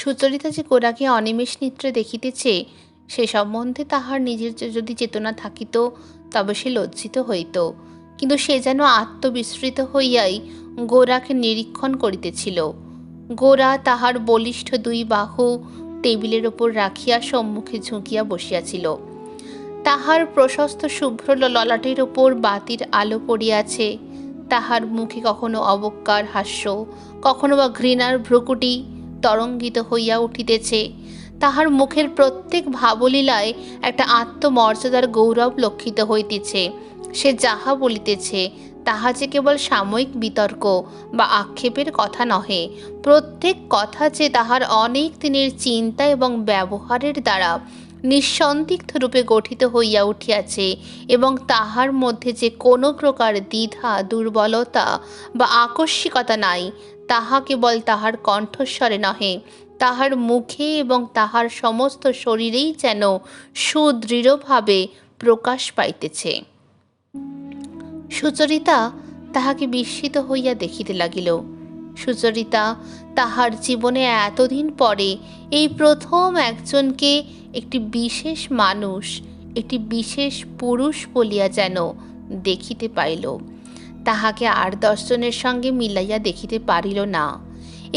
সুচরিতা যে গোরাকে অনিমেষ নিদ্রে দেখিতেছে সে সম্বন্ধে তাহার নিজের যদি চেতনা থাকিত তবে সে লজ্জিত হইত, কিন্তু সে যেন আত্মবিস্মৃত হইয়াই গোরাকে নিরীক্ষণ করিতেছিল। গোরা তাহার বলিষ্ঠ দুই বাহু টেবিলের ওপর রাখিয়া সম্মুখে ঝুঁকিয়া বসিয়াছিল। তাহার প্রশস্ত শুভ্র ললাটের ওপর বাতির আলো পড়িয়াছে। তাহার মুখে কখনো অবজ্ঞার হাস্য, কখনো বা ঘৃণার ভ্রুকুটি তরঙ্গিত হইয়া উঠিতেছে। তাহার মুখের প্রত্যেক ভাবলীলায় একটা আত্মমর্যাদার গৌরব লক্ষিত হইতেছে। সে যাহা বলিতেছে তাহা যে কেবল সাময়িক বিতর্ক বা আক্ষেপের কথা নহে, প্রত্যেক কথা যে তাহার অনেক দিনের চিন্তা এবং ব্যবহারের দ্বারা নিঃসন্দিগ্ধ রূপে গঠিত হইয়া উঠিয়াছে, এবং তাহার মধ্যে যে কোনো প্রকার দ্বিধা, দুর্বলতা বা আকস্মিকতা নাই, তাহা কেবল তাহার কণ্ঠস্বরে নহে, তাহার মুখে এবং তাহার সমস্ত শরীরেই যেন সুদৃঢ়ভাবে প্রকাশ পাইতেছে। সুচরিতা তাহাকে বিস্মিত হইয়া দেখিতে লাগিল। সুচরিতা তাহার জীবনে এতদিন পরে এই প্রথম একজনকে একটি বিশেষ মানুষ, একটি বিশেষ পুরুষ বলিয়া যেন দেখিতে পাইল। তাহাকে আর 10 জনের সঙ্গে মিলাইয়া দেখিতে পারিল না।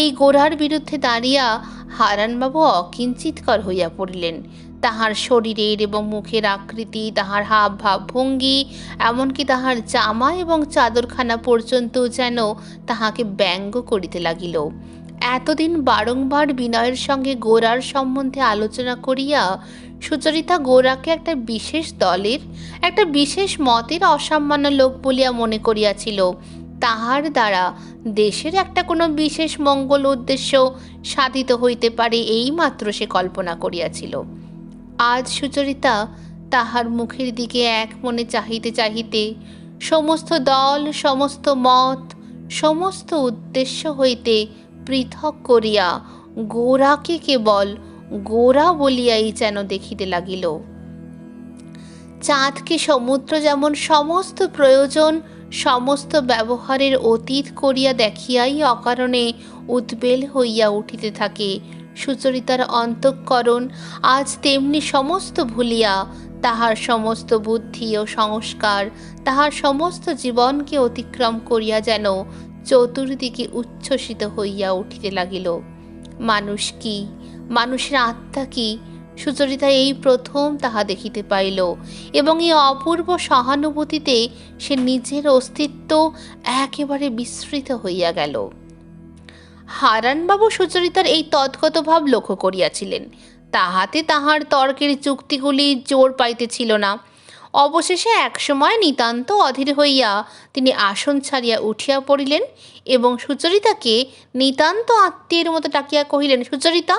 এই গোরার বিরুদ্ধে দাঁড়িয়া হারানবাবু অকিঞ্চিৎকর হইয়া পড়িলেন। তাহার শরীরের এবং মুখের আকৃতি, তাহার হাব ভাব ভঙ্গি, এমনকি তাহার জামা এবং চাদরখানা পর্যন্ত যেন তাহাকে ব্যঙ্গ করিতে লাগিল। এতদিন বারংবার বিনয়ের সঙ্গে গোরার সম্বন্ধে আলোচনা করিয়া সুচরিতা গোরাকে একটা বিশেষ দলের, একটা বিশেষ মতের অসামান্য লোক বলিয়া মনে করিয়াছিল। তাহার দ্বারা দেশের একটা কোনো বিশেষ মঙ্গল উদ্দেশ্য সাধিত হইতে পারে এই মাত্র সে কল্পনা করিয়াছিল। আজ সুচরিতা তাহার মুখের দিকে এক মনে চাহিতে চাহিতে সমস্ত দল, সমস্ত মত, সমস্ত উদ্দেশ্য হইতে পৃথক করিয়া গোরাকে কেবল গোরা বলিয়াই যেন দেখিতে লাগিল। চাঁদকে সমুদ্র যেমন সমস্ত প্রয়োজন, সমস্ত ব্যবহারের অতীত করিয়া দেখিয়াই অকারণে উদ্বেল হইয়া উঠিতে থাকে, সুচরিতার অন্তঃকরণ আজ তেমনি সমস্ত ভুলিয়া তাহার সমস্ত বুদ্ধি ও সংস্কার, তাহার সমস্ত জীবনকে অতিক্রম করিয়া যেন চতুর্দিকে উচ্ছ্বসিত হইয়া উঠিতে লাগিল। মানুষ কি, মানুষের আত্মা কি, সুচরিতা এই প্রথম তাহা দেখিতে পাইল, এবং এই অপূর্ব সহানুভূতিতে সে নিজের অস্তিত্ব একেবারে বিস্মৃত হইয়া গেল। হারানবাবু সুচরিতার এই তদ্গত ভাব লক্ষ্য করিয়াছিলেন, তাহাতে তাহার তর্কের যুক্তিগুলি জোর পাইতেছিল না। অবশেষে একসময় নিতান্ত অধীর হইয়া তিনি আসন ছাড়িয়া উঠিয়া পড়িলেন এবং সুচরিতাকে নিতান্ত আত্মীয়ের মতো ডাকিয়া কহিলেন, সুচরিতা,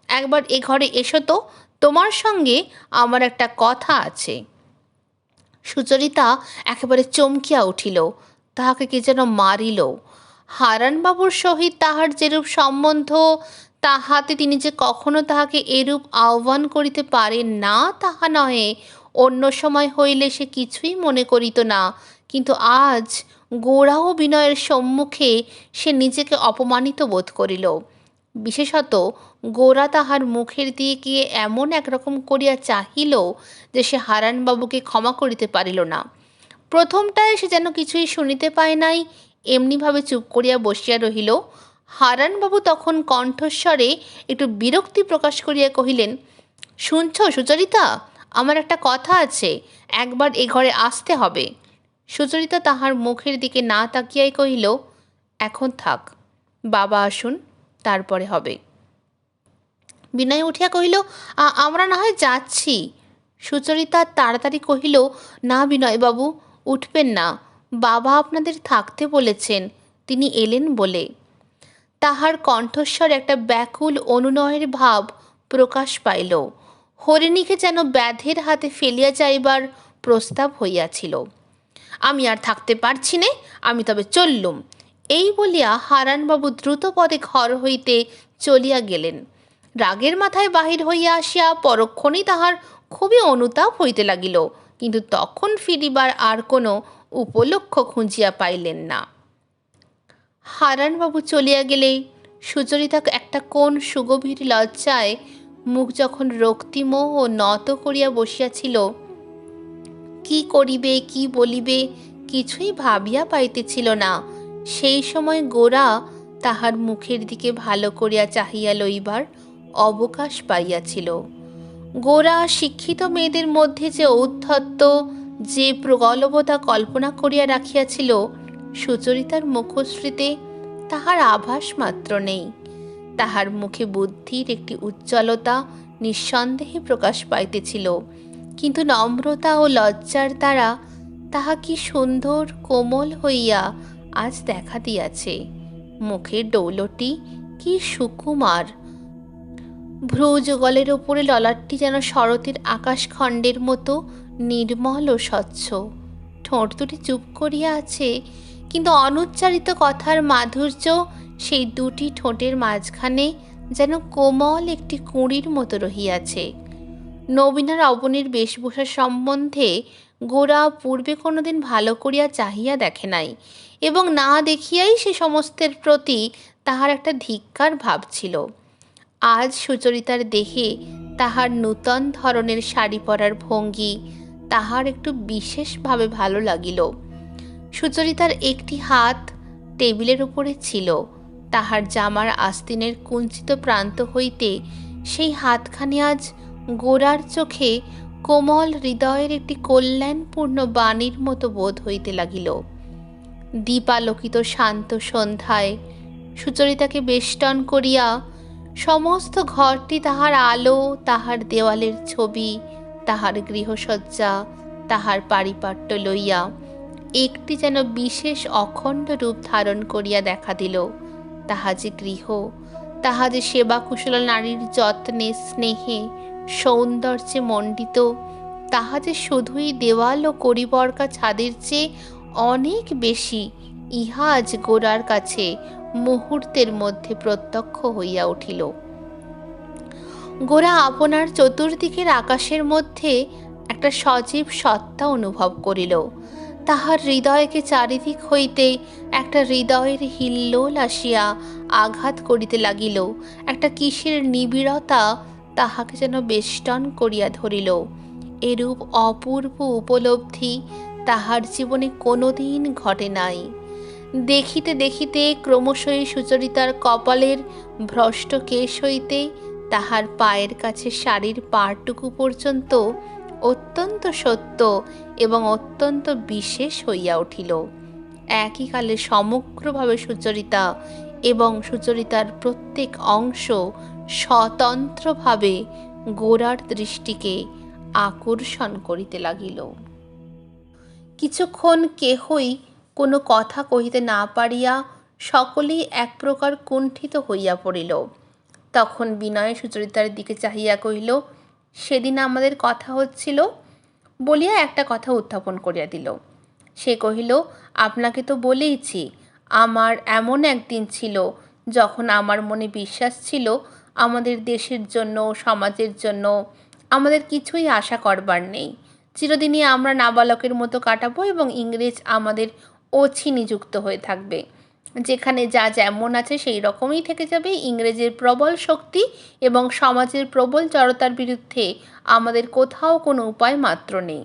একবার এ ঘরে এসো তো, তোমার সঙ্গে আমার একটা কথা আছে। সুচরিতা একেবারে চমকিয়া উঠিল, তাহাকে কে যেন মারিল। হারানবাবুর সহিত তাহার যেরূপ সম্বন্ধ, তাহাতে তিনি যে কখনো তাহাকে এরূপ আহ্বান করিতে পারেন না তাহা নহে, অন্য সময় হইলে সে কিছুই মনে করিত না, কিন্তু আজ গোরা ও বিনয়ের সম্মুখে সে নিজেকে অপমানিত বোধ করিল। বিশেষত গোরা তাহার মুখের দিকে এমন একরকম করিয়া চাহিল যে সে হারানবাবুকে ক্ষমা করিতে পারিল না। প্রথমটায় সে যেন কিছুই শুনিতে পায় নাই, এমনিভাবে চুপ করিয়া বসিয়া রহিল। হারানবাবু তখন কণ্ঠস্বরে একটু বিরক্তি প্রকাশ করিয়া কহিলেন, শুনছ সুচরিতা, আমার একটা কথা আছে, একবার এ ঘরে আসতে হবে। সুচরিতা তাহার মুখের দিকে না তাকিয়াই কহিল, এখন থাক, বাবা আসুন, তারপরে হবে। বিনয় উঠিয়া কহিল, আমরা না হয় যাচ্ছি। সুচরিতা তাড়াতাড়ি কহিল, না বিনয়বাবু, উঠবেন না, বাবা আপনাদের থাকতে বলেছেন, তিনি এলেন বলে। তাহার কণ্ঠস্বর একটা ব্যাকুল অনুনয়ের ভাব প্রকাশ পাইল। হরিণীকে যেন ব্যাধের হাতে ফেলিয়া যাইবার প্রস্তাব হইয়াছিল। আমি আর থাকতে পারছি নে, আমি তবে চললুম, এই বলিয়া হারানবাবু দ্রুত পদে ঘর হইতে চলিয়া গেলেন। রাগের মাথায় বাহির হইয়া আসিয়া পরক্ষণেই তাহার খুবই অনুতাপ হইতে লাগিল, কিন্তু তখন ফিরিবার আর কোনো উপলক্ষ খুঁজিয়া পাইলেন না। হারানবাবু চলিয়া গেলে সুচরিতা একটা কোন সুগভীর লজ্জায় মুখ যখন রক্তিম ও নত করিয়া বসিয়াছিল, কি করিবে কি বলিবে কিছুই ভাবিয়া পাইতেছিল না, সেই সময় গোরা তাহার মুখের দিকে ভালো করিয়া চাহিয়া লইবার অবকাশ পাইয়াছিল। গোরা শিক্ষিত মেয়েদের মধ্যে যে ঔদ্ধত্য, যে প্রগল্ভতা কল্পনা করিয়া রাখিয়াছিল, সুচরিতার মুখশ্রীতে তাহার আভাস মাত্র নেই। তাহার মুখে বুদ্ধির একটি উজ্জ্বলতা নিঃসন্দেহে প্রকাশ পাইতেছিল, কিন্তু নম্রতা ও লজ্জার দ্বারা তাহা কি সুন্দর কোমল হইয়া আজ দেখা দিয়াছে। মুখের ডৌলটি কি সুকুমার, ভ্রুযুগলের ওপরে ললাটটি যেন শরতের আকাশখণ্ডের মতো নির্মল ও স্বচ্ছ। ঠোঁট দুটি চুপ করিয়া আছে, কিন্তু অনুচ্চারিত কথার মাধুর্য সেই দুটি ঠোঁটের মাঝখানে যেন কোমল একটি কুঁড়ির মতো রহিয়াছে। নবীনার অবনীর বেশভূষা সম্বন্ধে গোরা পূর্বে কোনোদিন ভালো করিয়া চাহিয়া দেখে নাই, এবং না দেখিয়াই সে সমস্তের প্রতি তাহার একটা ধিক্কার ভাব ছিল। আজ সুচরিতার দেহে তাহার নূতন ধরনের শাড়ি পরার ভঙ্গি তাহার একটু বিশেষভাবে ভালো লাগিল। সুচরিতার একটি হাত টেবিলের উপরে ছিল, তাহার জামার আস্তিনের কুঞ্চিত প্রান্ত হইতে সেই হাতখানি আজ গোরার চোখে কোমল হৃদয়ের একটি কল্যাণপূর্ণ বাণীর মতো বোধ হইতে লাগিল। দীপালোকিত শান্ত সন্ধ্যায় সুচরিতাকে বেষ্টন করিয়া সমস্ত ঘরটি তাহার আলো, তাহার দেওয়ালের ছবি, তাহার গৃহসজ্জা, তাহার পারিপাট্য লইয়া একটি যেন বিশেষ অখণ্ড রূপ ধারণ করিয়া দেখা দিল। তাহা যে গৃহ, তাহা যে সেবা কুশলা নারীর যত্নে স্নেহে সৌন্দর্যে মণ্ডিত, তাহা যে শুধুই দেওয়াল ও কড়িবর্কা ছাদের চেয়ে অনেক বেশি, ইহা আজ গোরার কাছে মুহূর্তের মধ্যে প্রত্যক্ষ হইয়া উঠিল। গোরা আপনার চতুর্দিকের আকাশের মধ্যে একটা সজীব সত্তা অনুভব করিল। তাহার হৃদয়কে চারিদিক হইতে একটা হৃদয়ের হিল্লোল আসিয়া আঘাত করিতে লাগিল। একটা কিসের নিবিড়তা তাহাকে যেন বেষ্টন করিয়া ধরিল। এরূপ অপূর্ব উপলব্ধি তাহার জীবনে কোনোদিন ঘটে নাই। দেখিতে দেখিতে ক্রমশই সুচরিতার কপালের ভ্রষ্ট কেশ হইতে তাহার পায়ের কাছে শাড়ির পাড়টুকু পর্যন্ত অত্যন্ত সত্য এবং অত্যন্ত বিশেষ হইয়া উঠিল। একই কালে সমগ্রভাবে সুচরিতা এবং সুচরিতার প্রত্যেক অংশ স্বতন্ত্রভাবে গোরার দৃষ্টিকে আকর্ষণ করিতে লাগিল। কিছুক্ষণ কেহই কোনো কথা কহিতে না পারিয়া সকলেই এক প্রকার কুণ্ঠিত হইয়া পড়িল। তখন বিনয় সুচরিতার দিকে চাহিয়া কহিল, সেদিন আমাদের কথা হচ্ছিল, বলিয়া একটা কথা উত্থাপন করিয়া দিল। সে কহিল, আপনাকে তো বলেইছি, আমার এমন একদিন ছিল যখন আমার মনে বিশ্বাস ছিল আমাদের দেশের জন্য, সমাজের জন্য আমাদের কিছুই আশা করবার নেই। চিরদিনই আমরা নাবালকের মতো কাটাবো এবং ইংরেজ আমাদের অছি নিযুক্ত হয়ে থাকবে। যেখানে যা যেমন আছে সেই রকমই থেকে যাবে। ইংরেজের প্রবল শক্তি এবং সমাজের প্রবল জড়তার বিরুদ্ধে আমাদের কোথাও কোনো উপায় মাত্র নেই।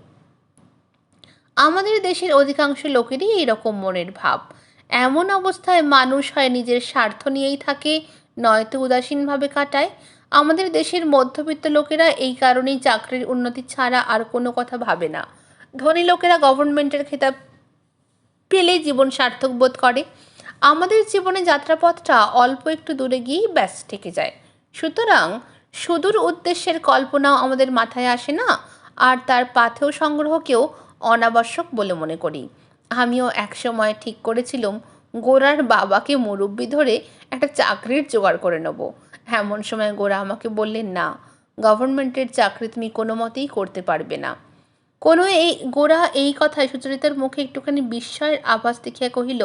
আমাদের দেশের অধিকাংশ লোকেরই এইরকম মনের ভাব। এমন অবস্থায় মানুষ হয় নিজের স্বার্থ নিয়েই থাকে, নয়তো উদাসীনভাবে কাটায়। আমাদের দেশের মধ্যবিত্ত লোকেরা এই কারণেই চাকরির উন্নতি ছাড়া আর কোনো কথা ভাবে না। ধনী লোকেরা গভর্নমেন্টের খেতাব পেলেই জীবন সার্থক বোধ করে। আমাদের জীবনে যাত্রাপথটা অল্প একটু দূরে গিয়েই ব্যাস থেকে যায়। সুতরাং সুদূর উদ্দেশ্যের কল্পনাও আমাদের মাথায় আসে না, আর তার পাথেয় সংগ্রহকেও অনাবশ্যক বলে মনে করি। আমিও এক সময় ঠিক করেছিলাম গোরার বাবাকে মুরব্বি ধরে একটা চাকরির জোগাড় করে নেব। এমন সময় গোরা আমাকে বললেন, না, গভর্নমেন্টের চাকরি তুমি কোনো মতেই করতে পারবে না। গোরা এই কথায় সুচরিতার মুখে একটুখানি বিস্ময়ের আভাস দেখিয়া কহিল,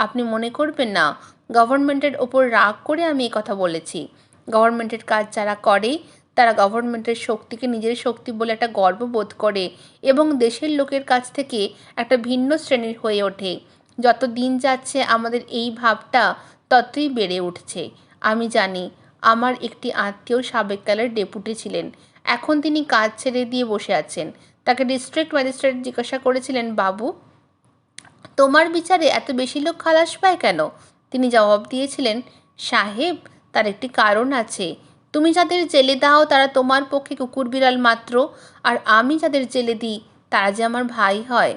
আপনি মনে করবেন না গভর্নমেন্টের ওপর রাগ করে আমি এই কথা বলেছি। গভর্নমেন্টের কাজ যারা করে তারা গভর্নমেন্টের শক্তিকে নিজের শক্তি বলে একটা গর্ব বোধ করে এবং দেশের লোকের কাছ থেকে একটা ভিন্ন শ্রেণীর হয়ে ওঠে। যত দিন যাচ্ছে আমাদের এই ভাবটা ততই বেড়ে উঠছে। আমি জানি আমার একটি আত্মীয় সাবেককালের ডেপুটি ছিলেন, এখন তিনি কাজ ছেড়ে দিয়ে বসে আছেন। তাকে ডিস্ট্রিক্ট ম্যাজিস্ট্রেট জিজ্ঞাসা করেছিলেন, বাবু, তোমার বিচারে এত বেশি লোক খালাস পায় কেন? তিনি জবাব দিয়েছিলেন, সাহেব, তার একটি কারণ আছে। তুমি যাদের জেলে দাও তারা তোমার পক্ষে কুকুর বিড়াল মাত্র, আর আমি যাদের জেলে দিই তারা যে আমার ভাই হয়।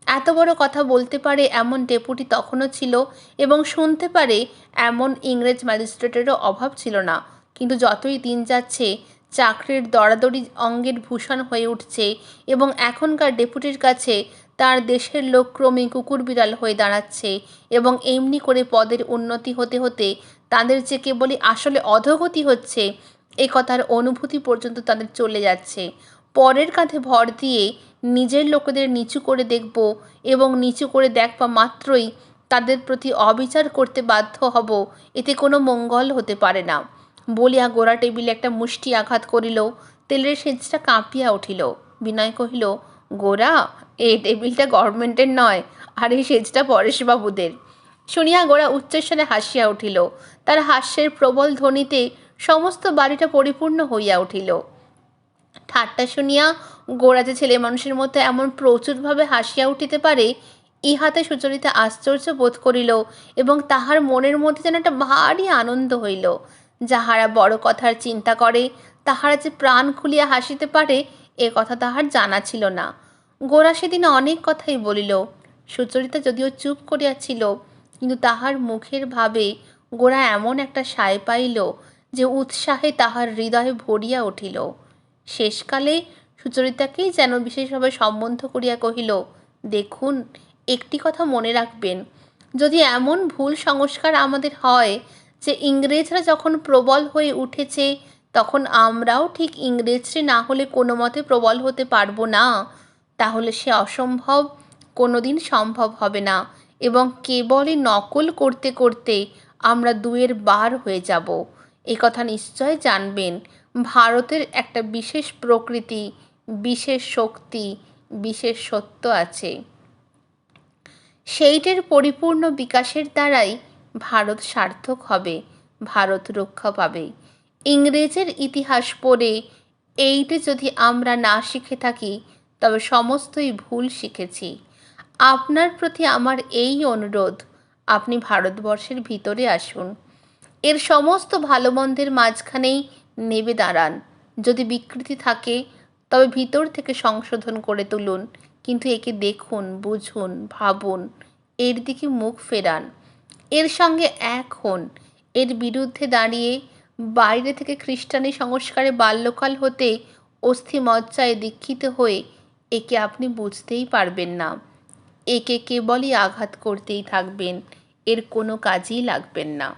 এত বড় কথা বলতে পারে এমন ডেপুটি তখনও ছিল, এবং শুনতে পারে এমন ইংরেজ ম্যাজিস্ট্রেটেরও অভাব ছিল না। কিন্তু যতই দিন যাচ্ছে চাকরির দরাদরি অঙ্গের ভূষণ হয়ে উঠছে, এবং এখনকার ডেপুটির কাছে তার দেশের লোক ক্রমে কুকুর বিড়াল হয়ে দাঁড়াচ্ছে, এবং এমনি করে পদের উন্নতি হতে হতে তাদের যে কেবলই আসলে অধোগতি হচ্ছে এ কথার অনুভূতি পর্যন্ত তাদের চলে যাচ্ছে। পরের কাঁধে ভর দিয়ে নিজের লোকেদের নিচু করে দেখব, এবং নিচু করে দেখবা মাত্রই তাদের প্রতি অবিচার করতে বাধ্য হব, এতে কোনো মঙ্গল হতে পারে না। বলিয়া গোরা টেবিলে একটা মুষ্টি আঘাত করিল। তেলের সেঁচটা কাঁপিয়া উঠিল। বিনয় কহিল, গোরা, এই টেবিলটা গভর্নমেন্টের নয়, আর এই সেজটা পরেশবাবুদের। শুনিয়া গোরা উচ্চস্বরে হাসিয়া উঠিল। তার হাস্যের প্রবল ধ্বনিতে সমস্ত বাড়িটা পরিপূর্ণ হইয়া উঠিল। ঠাট্টা শুনিয়া গোরা যে ছেলে মানুষের মতো এমন প্রচুরভাবে হাসিয়া উঠিতে পারে, ইহাতে সুচরিতা আশ্চর্য বোধ করিল, এবং তাহার মনের মধ্যে যেন একটা ভারী আনন্দ হইল। যাহারা বড় কথার চিন্তা করে তাহারা যে প্রাণ খুলিয়া হাসিতে পারে এ কথা তাহার জানা ছিল না। গোরা সেদিন অনেক কথাই বলিল। সুচরিতা যদিও চুপ করিয়াছিল, কিন্তু তাহার মুখের ভাবে গোরা এমন একটা সায় পাইল যে উৎসাহে তাহার হৃদয়ে ভরিয়া উঠিল। শেষকালে সুচরিতাকেই যেন বিশেষভাবে সম্বন্ধ করিয়া কহিল, দেখুন, একটি কথা মনে রাখবেন, যদি এমন ভুল সংস্কার আমাদের হয় যে ইংরেজরা যখন প্রবল হয়ে উঠেছে তখন আমরাও ঠিক ইংরেজরা না হলে কোনো মতে প্রবল হতে পারবো না, তাহলে সে অসম্ভব কোনো দিন সম্ভব হবে না, এবং কেবলই নকল করতে করতে আমরা দুয়ের বার হয়ে যাব। এ কথা নিশ্চয় জানবেন, ভারতের একটা বিশেষ প্রকৃতি, বিশেষ শক্তি, বিশেষ সত্য আছে। সেইটের পরিপূর্ণ বিকাশের দ্বারাই ভারত সার্থক হবে, ভারত রক্ষা পাবে। ইংরেজের ইতিহাস পড়ে এইটে যদি আমরা না শিখে থাকি তবে সমস্তই ভুল শিখেছি। আপনার প্রতি আমার এই অনুরোধ, আপনি ভারতবর্ষের ভিতরে আসুন, এর সমস্ত ভালো মন্দের মাঝখানেই নেবে দাঁড়ান। যদি বিকৃতি থাকে তবে ভিতর থেকে সংশোধন করে তুলুন, কিন্তু একে দেখুন, বুঝুন, ভাবুন, এর দিকে মুখ ফেরান, এর সঙ্গে এক হন। এর বিরুদ্ধে দাঁড়িয়ে বাইরে থেকে খ্রিস্টানি সংস্কারে বাল্যকাল হতে অস্থিমজ্জায় দীক্ষিত হয়ে একে আপনি বুঝতেই পারবেন না। একে কেবলই আঘাত করতেই থাকবেন, এর কোনো কাজেই লাগবেন না।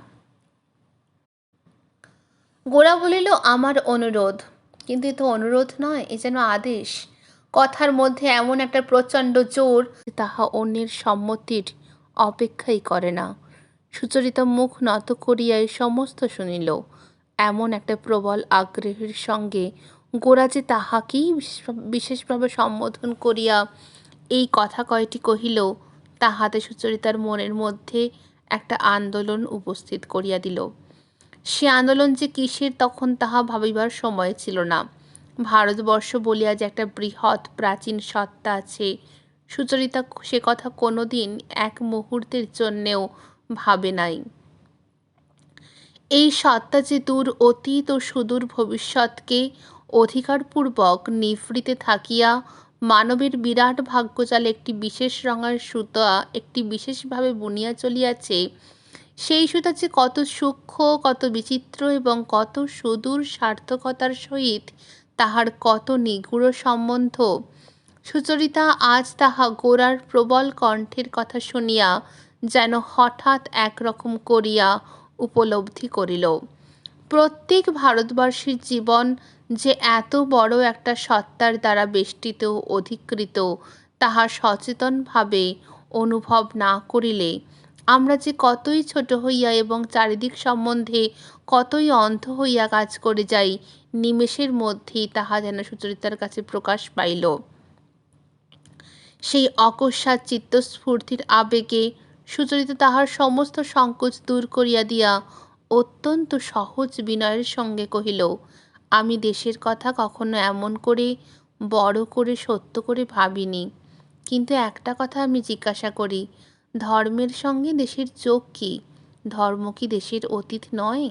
গোরা বলিল, আমার অনুরোধ। কিন্তু এ তো অনুরোধ নয়, এ যেন আদেশ। কথার মধ্যে এমন একটা প্রচণ্ড জোর তাহা অন্যের সম্মতির অপেক্ষাই করে না। সুচরিতা মুখ নত করিয়াই সমস্ত শুনিল। এমন একটা প্রবল আগ্রহের সঙ্গে গোরা যে তাহাকেই বিশেষভাবে সম্বোধন করিয়া এই কথা কয়টি কহিল, তাহাতে সুচরিতার মনের মধ্যে একটা আন্দোলন উপস্থিত করিয়া দিল। সে আন্দোলন যে কিসের তখন তাহা ভাবিবার সময় ছিল না। ভারতবর্ষ বলিয়া যে একটা বৃহৎ প্রাচীন সত্তা আছে, সুচরিতা সে কথা কোনো দিন এক মুহূর্তের জন্যেও ভাবে নাই। এই সত্তা যে দূর অতীত ও সুদূর ভবিষ্যৎকে অধিকারপূর্বক নিভৃতে থাকিয়া মানবের বিরাট ভাগ্যজালে একটি বিশেষ রঙের সুতা একটি বিশেষভাবে বুনিয়া চলিয়াছে, সেই সুতা যে কত সূক্ষ্ম, কত বিচিত্র এবং কত সুদূর সার্থকতার সহিত তাহার কত নিগূঢ় সম্বন্ধ, সুচরিতা আজ তাহা গোরার প্রবল কণ্ঠের কথা শুনিয়া যেন হঠাৎ একরকম করিয়া উপলব্ধি করিল। প্রত্যেক ভারতবাসীর জীবন যে এত বড় একটা সত্তার দ্বারা বেষ্টিত অধিকৃত, তাহা সচেতনভাবে অনুভব না করিলে আমরা যে কতই ছোট হইয়া এবং চারিদিক সম্বন্ধে কতই অন্ধ হইয়া কাজ করে যাই, নিমেষের মধ্যেই তাহা যেন সুচরিতার কাছে প্রকাশ পাইল। সেই অকস্মাৎ চিত্তস্ফূর্তির আবেগে সুচরিতা তাহার সমস্ত সংকোচ দূর করিয়া দিয়া অত্যন্ত সহজ বিনয়ের সঙ্গে কহিল, আমি দেশের কথা কখনো এমন করে বড় করে সত্য করে ভাবিনি, কিন্তু একটা কথা আমি জিজ্ঞাসা করি, ধর্মের সঙ্গে দেশের যোগ কী? ধর্ম কি দেশের অতীত নয়?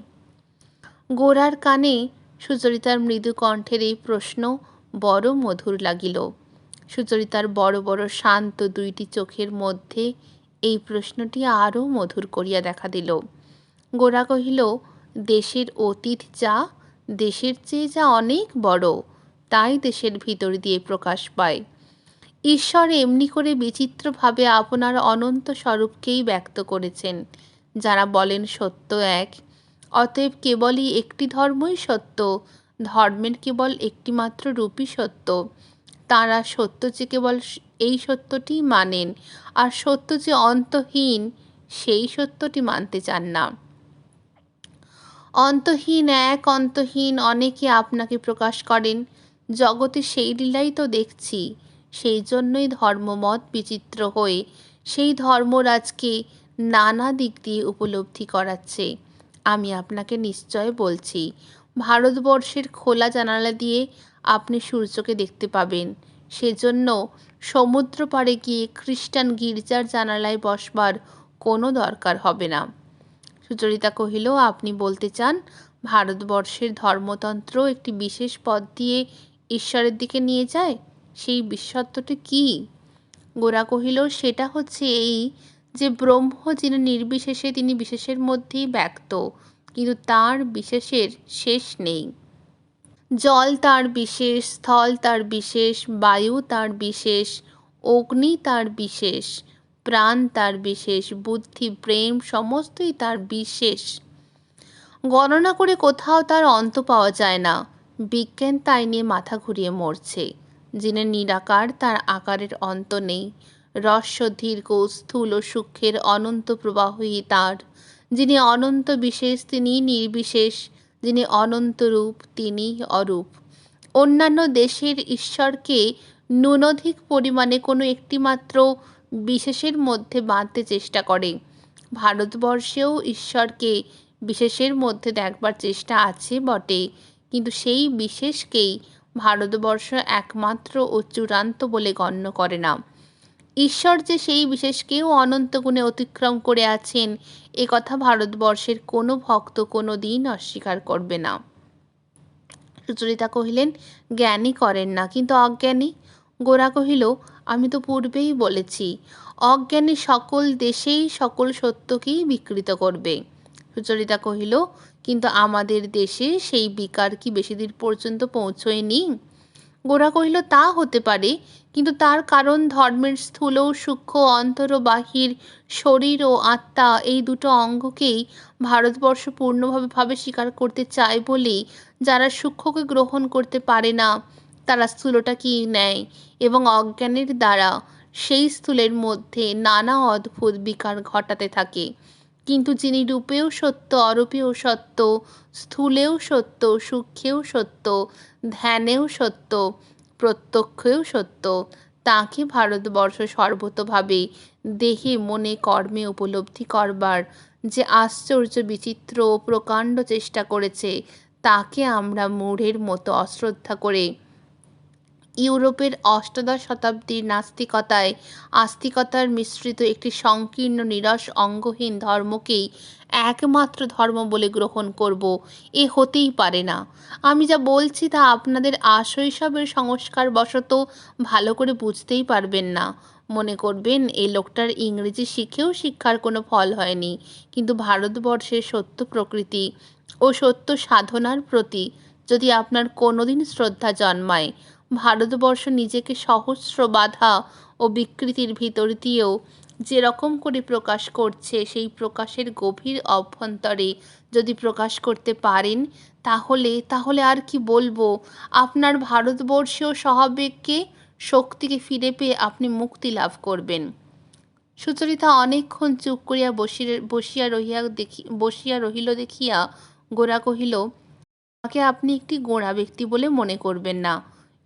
গোরার কানে সুচরিতার মৃদু কণ্ঠের এই প্রশ্ন বড় মধুর লাগিল। সুচরিতার বড় বড় শান্ত দুইটি চোখের মধ্যে এই প্রশ্নটি আরও মধুর করিয়া দেখা দিল। গোরা কহিল, দেশের অতীত যা, দেশের চেয়ে যা অনেক বড়, তাই দেশের ভিতর দিয়ে প্রকাশ পায়। ঈশ্বর এমনি করে বিচিত্রভাবে আপনার অনন্ত স্বরূপকেই ব্যক্ত করেছেন। যারা বলেন সত্য এক, অতএব কেবলই একটি ধর্মই সত্য, ধর্মের কেবল একটিমাত্র রূপই সত্য, তাঁরা সত্য যে কেবল এই সত্যটিই মানেন, আর সত্য যে অন্তহীন সেই সত্যটি মানতে চান না। অন্তহীন এক, অন্তহীন অনেকে আপনাকে প্রকাশ করেন, জগতে সেই লীলাই তো দেখছি। সেই জন্যই ধর্মমত বিচিত্র হয়ে সেই ধর্মরাজকে নানা দিক দিয়ে উপলব্ধি করাচ্ছে। আমি আপনাকে নিশ্চয় বলছি, ভারতবর্ষের খোলা জানালা দিয়ে আপনি সূর্যকে দেখতে পাবেন। সেজন্য সমুদ্র পাড়ে গিয়ে খ্রিস্টান গির্জার জানালায় বসবার কোনো দরকার হবে না। সুচরিতা কহিল, আপনি বলতে চান ভারতবর্ষের ধর্মতন্ত্র একটি বিশেষ পথ দিয়ে ঈশ্বরের দিকে নিয়ে যায়? সেই বিশেষত্বটি কী? গোরা কহিল, সেটা হচ্ছে এই যে ব্রহ্ম যিনি নির্বিশেষে, তিনি বিশেষের মধ্যেই ব্যক্ত, কিন্তু তার বিশেষের শেষ নেই। জল তার বিশেষ, স্থল তার বিশেষ, বায়ু তার বিশেষ, অগ্নি তার বিশেষ, প্রাণ তার বিশেষ, বুদ্ধি প্রেম সমস্তই তার বিশেষ। গণনা করে কোথাও তার অন্ত পাওয়া যায় না। বিজ্ঞান তাই নিয়ে মাথা ঘুরিয়ে মরছে। যিনি নিরাকার, তার আকারের অন্ত নেই। রস্য দীর্ঘ স্থূল ও সূক্ষ্মের অনন্ত প্রবাহই তার। যিনি অনন্ত বিশেষ, তিনি নির্বিশেষ। যিনি অনন্ত রূপ, তিনি অরূপ। অন্যান্য দেশের ঈশ্বরকে ন্যূনাধিক পরিমাণে কোনো একটিমাত্র বিশেষের মধ্যে বাঁধতে চেষ্টা করে। ভারতবর্ষেও ঈশ্বরকে বিশেষের মধ্যে দেখবার চেষ্টা আছে বটে, কিন্তু সেই বিশেষকেই ভারতবর্ষ একমাত্র ও চূড়ান্ত বলে গণ্য করে না। ঈশ্বর যে সেই বিশেষকেও অনন্ত গুণে অতিক্রম করে আছেন, এ কথা ভারতবর্ষের কোনো ভক্ত কোনো দিন অস্বীকার করবে না। সুচরিতা কহিলেন, জ্ঞানী করেন না, কিন্তু অজ্ঞানী? গোরা কহিল, আমি তো পূর্বেই বলেছি, অজ্ঞানী সকল দেশেই সকল সত্যকেই বিকৃত করবে। সুচরিতা কহিল, কিন্তু আমাদের দেশে সেই বিকার কি বেশি দূর পর্যন্ত পৌঁছয়নি? গোরা কহিল, তা হতে পারে, কিন্তু তার কারণ ধর্মের স্থূল ও সূক্ষ্ম, অন্তর ও বাহির, শরীর ও আত্মা, এই দুটো অঙ্গকেই ভারতবর্ষ পূর্ণভাবে স্বীকার করতে চায় বলেই যারা সূক্ষ্মকে গ্রহণ করতে পারে না, তারা স্থূলটাকেই নেয় এবং অজ্ঞানের দ্বারা সেই স্থূলের মধ্যে নানা অদ্ভুত বিকার ঘটাতে থাকে। কিন্তু যিনি রূপেও সত্য, অরূপেও সত্য, স্থূলেও সত্য, সূক্ষ্মেও সত্য, ধ্যানেও সত্য, প্রত্যক্ষেও সত্য, তাঁকে ভারতবর্ষ সর্বতোভাবে দেহে মনে কর্মে উপলব্ধি করবার যে আশ্চর্য বিচিত্র ও প্রকাণ্ড চেষ্টা করেছে, তাকে আমরা মূঢ়ের মতো অশ্রদ্ধা করে ইউরোপের অষ্টাদশ শতাব্দীর নাস্তিকতায় আস্তিকতার মিশ্রিত একটি সংকীর্ণ নিরস অঙ্গহীন ধর্মকেই একমাত্র ধর্ম বলে গ্রহণ করব, এ হতেই পারে না। আমি যা বলছি তা আপনাদের আশৈশবের সংস্কার বশত ভালো করে বুঝতেই পারবেন না। মনে করবেন এই লোকটার ইংরেজি শিখেও শিক্ষার কোনো ফল হয়নি, কিন্তু ভারতবর্ষের সত্য প্রকৃতি ও সত্য সাধনার প্রতি যদি আপনার কোনোদিন শ্রদ্ধা জন্মায়, ভারতবর্ষ নিজেকে সহস্র বাধা ও বিকৃতির ভিতর দিয়েও যেরকম করে প্রকাশ করছে, সেই প্রকাশের গভীর অভ্যন্তরে যদি প্রকাশ করতে পারেন, তাহলে আর কি বলবো, আপনার ভারতবর্ষীয় স্বভাবকে, শক্তিকে ফিরে পেয়ে আপনি মুক্তি লাভ করবেন। সুচরিতা অনেকক্ষণ চুপ করিয়া বসিয়া রহিল দেখিয়া গোরা কহিল, আমাকে আপনি একটি গোঁড়া ব্যক্তি বলে মনে করবেন না।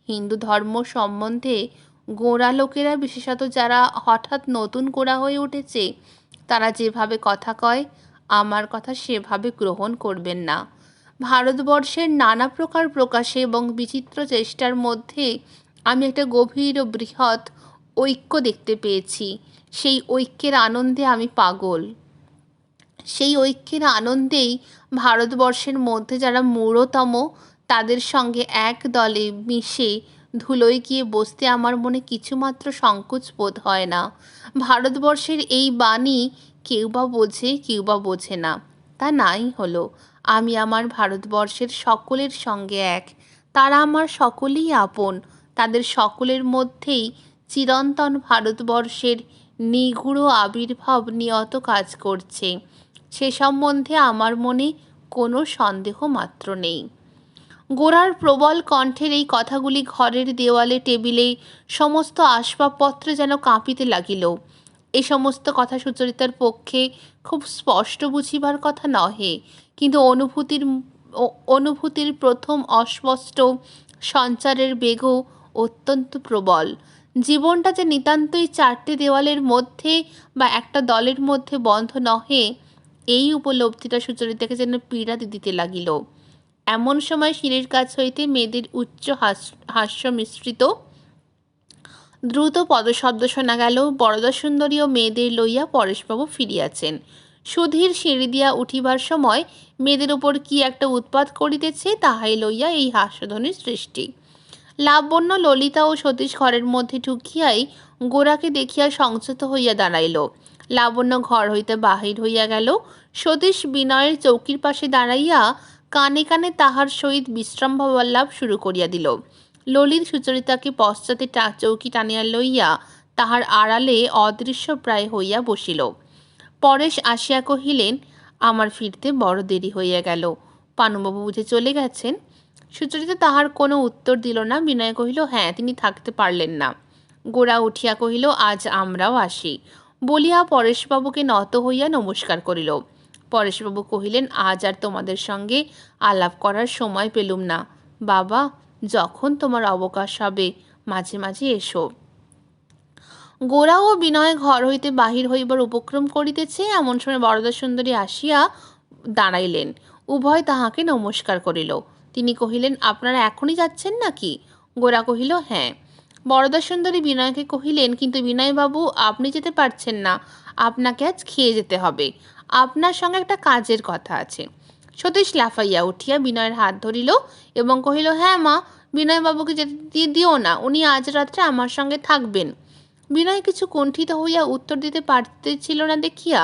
হিন্দু ধর্ম সম্বন্ধে গোঁড়া লোকেরা, বিশেষত যারা হঠাৎ নতুন গোঁড়া হয়ে উঠেছে, তারা যেভাবে কথা কয়, আমার কথা সেভাবে গ্রহণ করবেন না। ভারতবর্ষের নানা প্রকার প্রকাশে এবং বিচিত্র চেষ্টার মধ্যে আমি একটা গভীর ও বৃহৎ ঐক্য দেখতে পেয়েছি। সেই ঐক্যের আনন্দে আমি পাগল। সেই ঐক্যের আনন্দেই ভারতবর্ষের মধ্যে যারা মূঢ়তম তাদের সঙ্গে এক দলে মিশে ধুলোয় গিয়ে বসতে আমার মনে কিছুমাত্র সংকোচ বোধ হয় না। ভারতবর্ষের এই বাণী কেউ বা বোঝে, কেউ বা বোঝে না, তা নাই হলো। আমি আমার ভারতবর্ষের সকলের সঙ্গে এক। তারা আমার সকলেই আপন। তাদের সকলের মধ্যেই চিরন্তন ভারতবর্ষের নিগূঢ় আবির্ভাব নিয়ত কাজ করছে। সে সম্বন্ধে আমার মনে কোনো সন্দেহ মাত্র নেই। গোরার প্রবল কণ্ঠের এই কথাগুলি ঘরের দেওয়ালে, টেবিলে, সমস্ত আসবাবপত্রে যেন কাঁপিতে লাগিল। এ সমস্ত কথা সুচরিতার পক্ষে খুব স্পষ্ট বুঝিবার কথা নহে, কিন্তু অনুভূতির প্রথম অস্পষ্ট সঞ্চারের বেগও অত্যন্ত প্রবল। জীবনটা যে নিতান্তই চারটে দেওয়ালের মধ্যে বা একটা দলের মধ্যে বন্ধ নহে, এই উপলব্ধিটা সুচরিতাকে যেন পীড়া দিতে লাগিল। এমন সময় সিঁড়ির কাছ হইতে মেয়েদের উচ্চ হাস্য মিশ্রিত দ্রুত পদশব্দ শোনা গেল। বরদাসুন্দরী ও মেয়েদের লইয়া পরেশবাবু ফিরিয়াছেন। সুধীর সিঁড়ি দিয়া উঠিবার সময় মেয়েদের উপর কি একটা উৎপাত করিতেছে, তাহাই লইয়া এই হাস্যধ্বনির সৃষ্টি। লাবণ্য, ললিতা ও সতীশ ঘরের মধ্যে ঢুকিয়াই গোরাকে দেখিয়া সংযত হইয়া দাঁড়াইল। লাবণ্য ঘর হইতে বাহির হইয়া গেল। সতীশ বিনয়ের চৌকির পাশে দাঁড়াইয়া কানে কানে তাহার সহিত বিশ্রামভাবালাপ শুরু করিয়া দিল। ললিত সুচরিতাকে পশ্চাতে চৌকি টানিয়া লইয়া তাহার আড়ালে অদৃশ্য প্রায় হইয়া বসিল। পরেশ আসিয়া কহিলেন, আমার ফিরতে বড় দেরি হইয়া গেল। পানুবাবু বুঝে চলে গেছেন? সুচরিতা তাহার কোনো উত্তর দিল না। বিনয় কহিল, হ্যাঁ, তিনি থাকতে পারলেন না। গোরা উঠিয়া কহিল, আজ আমরাও আসি বলিয়া পরেশবাবুকে নত হইয়া নমস্কার করিল। পরেশবাবু কহিলেন, আজ আর তোমাদের সঙ্গে আলাপ করার সময় পেলুম না। বাবা, যখন তোমার অবকাশ হবে মাঝে মাঝে এসো। গোরা ও বিনয় ঘর হইতে বাহির হইবার উপক্রম করিতেছে, এমন সময় বরদাসুন্দরী আসিয়া দাঁড়াইলেন। উভয় তাহাকে নমস্কার করিল। তিনি কহিলেন, আপনারা এখনই যাচ্ছেন নাকি? গোরা কহিল, হ্যাঁ। বরদাসুন্দরী বিনয়কে কহিলেন, কিন্তু বিনয়বাবু, আপনি যেতে পারছেন না, আপনাকে আজ খেয়ে যেতে হবে। আপনার সঙ্গে একটা কাজের কথা আছে। সতীশ লাফাইয়া উঠিয়া বিনয়ের হাত ধরিল এবং কহিল, হ্যাঁ মা, বিনয়বাবুকে যেতে দিও না, উনি আজ রাত্রে আমার সঙ্গে থাকবেন। বিনয় কিছু কুণ্ঠিত হইয়া উত্তর দিতে পারতেছিল না দেখিয়া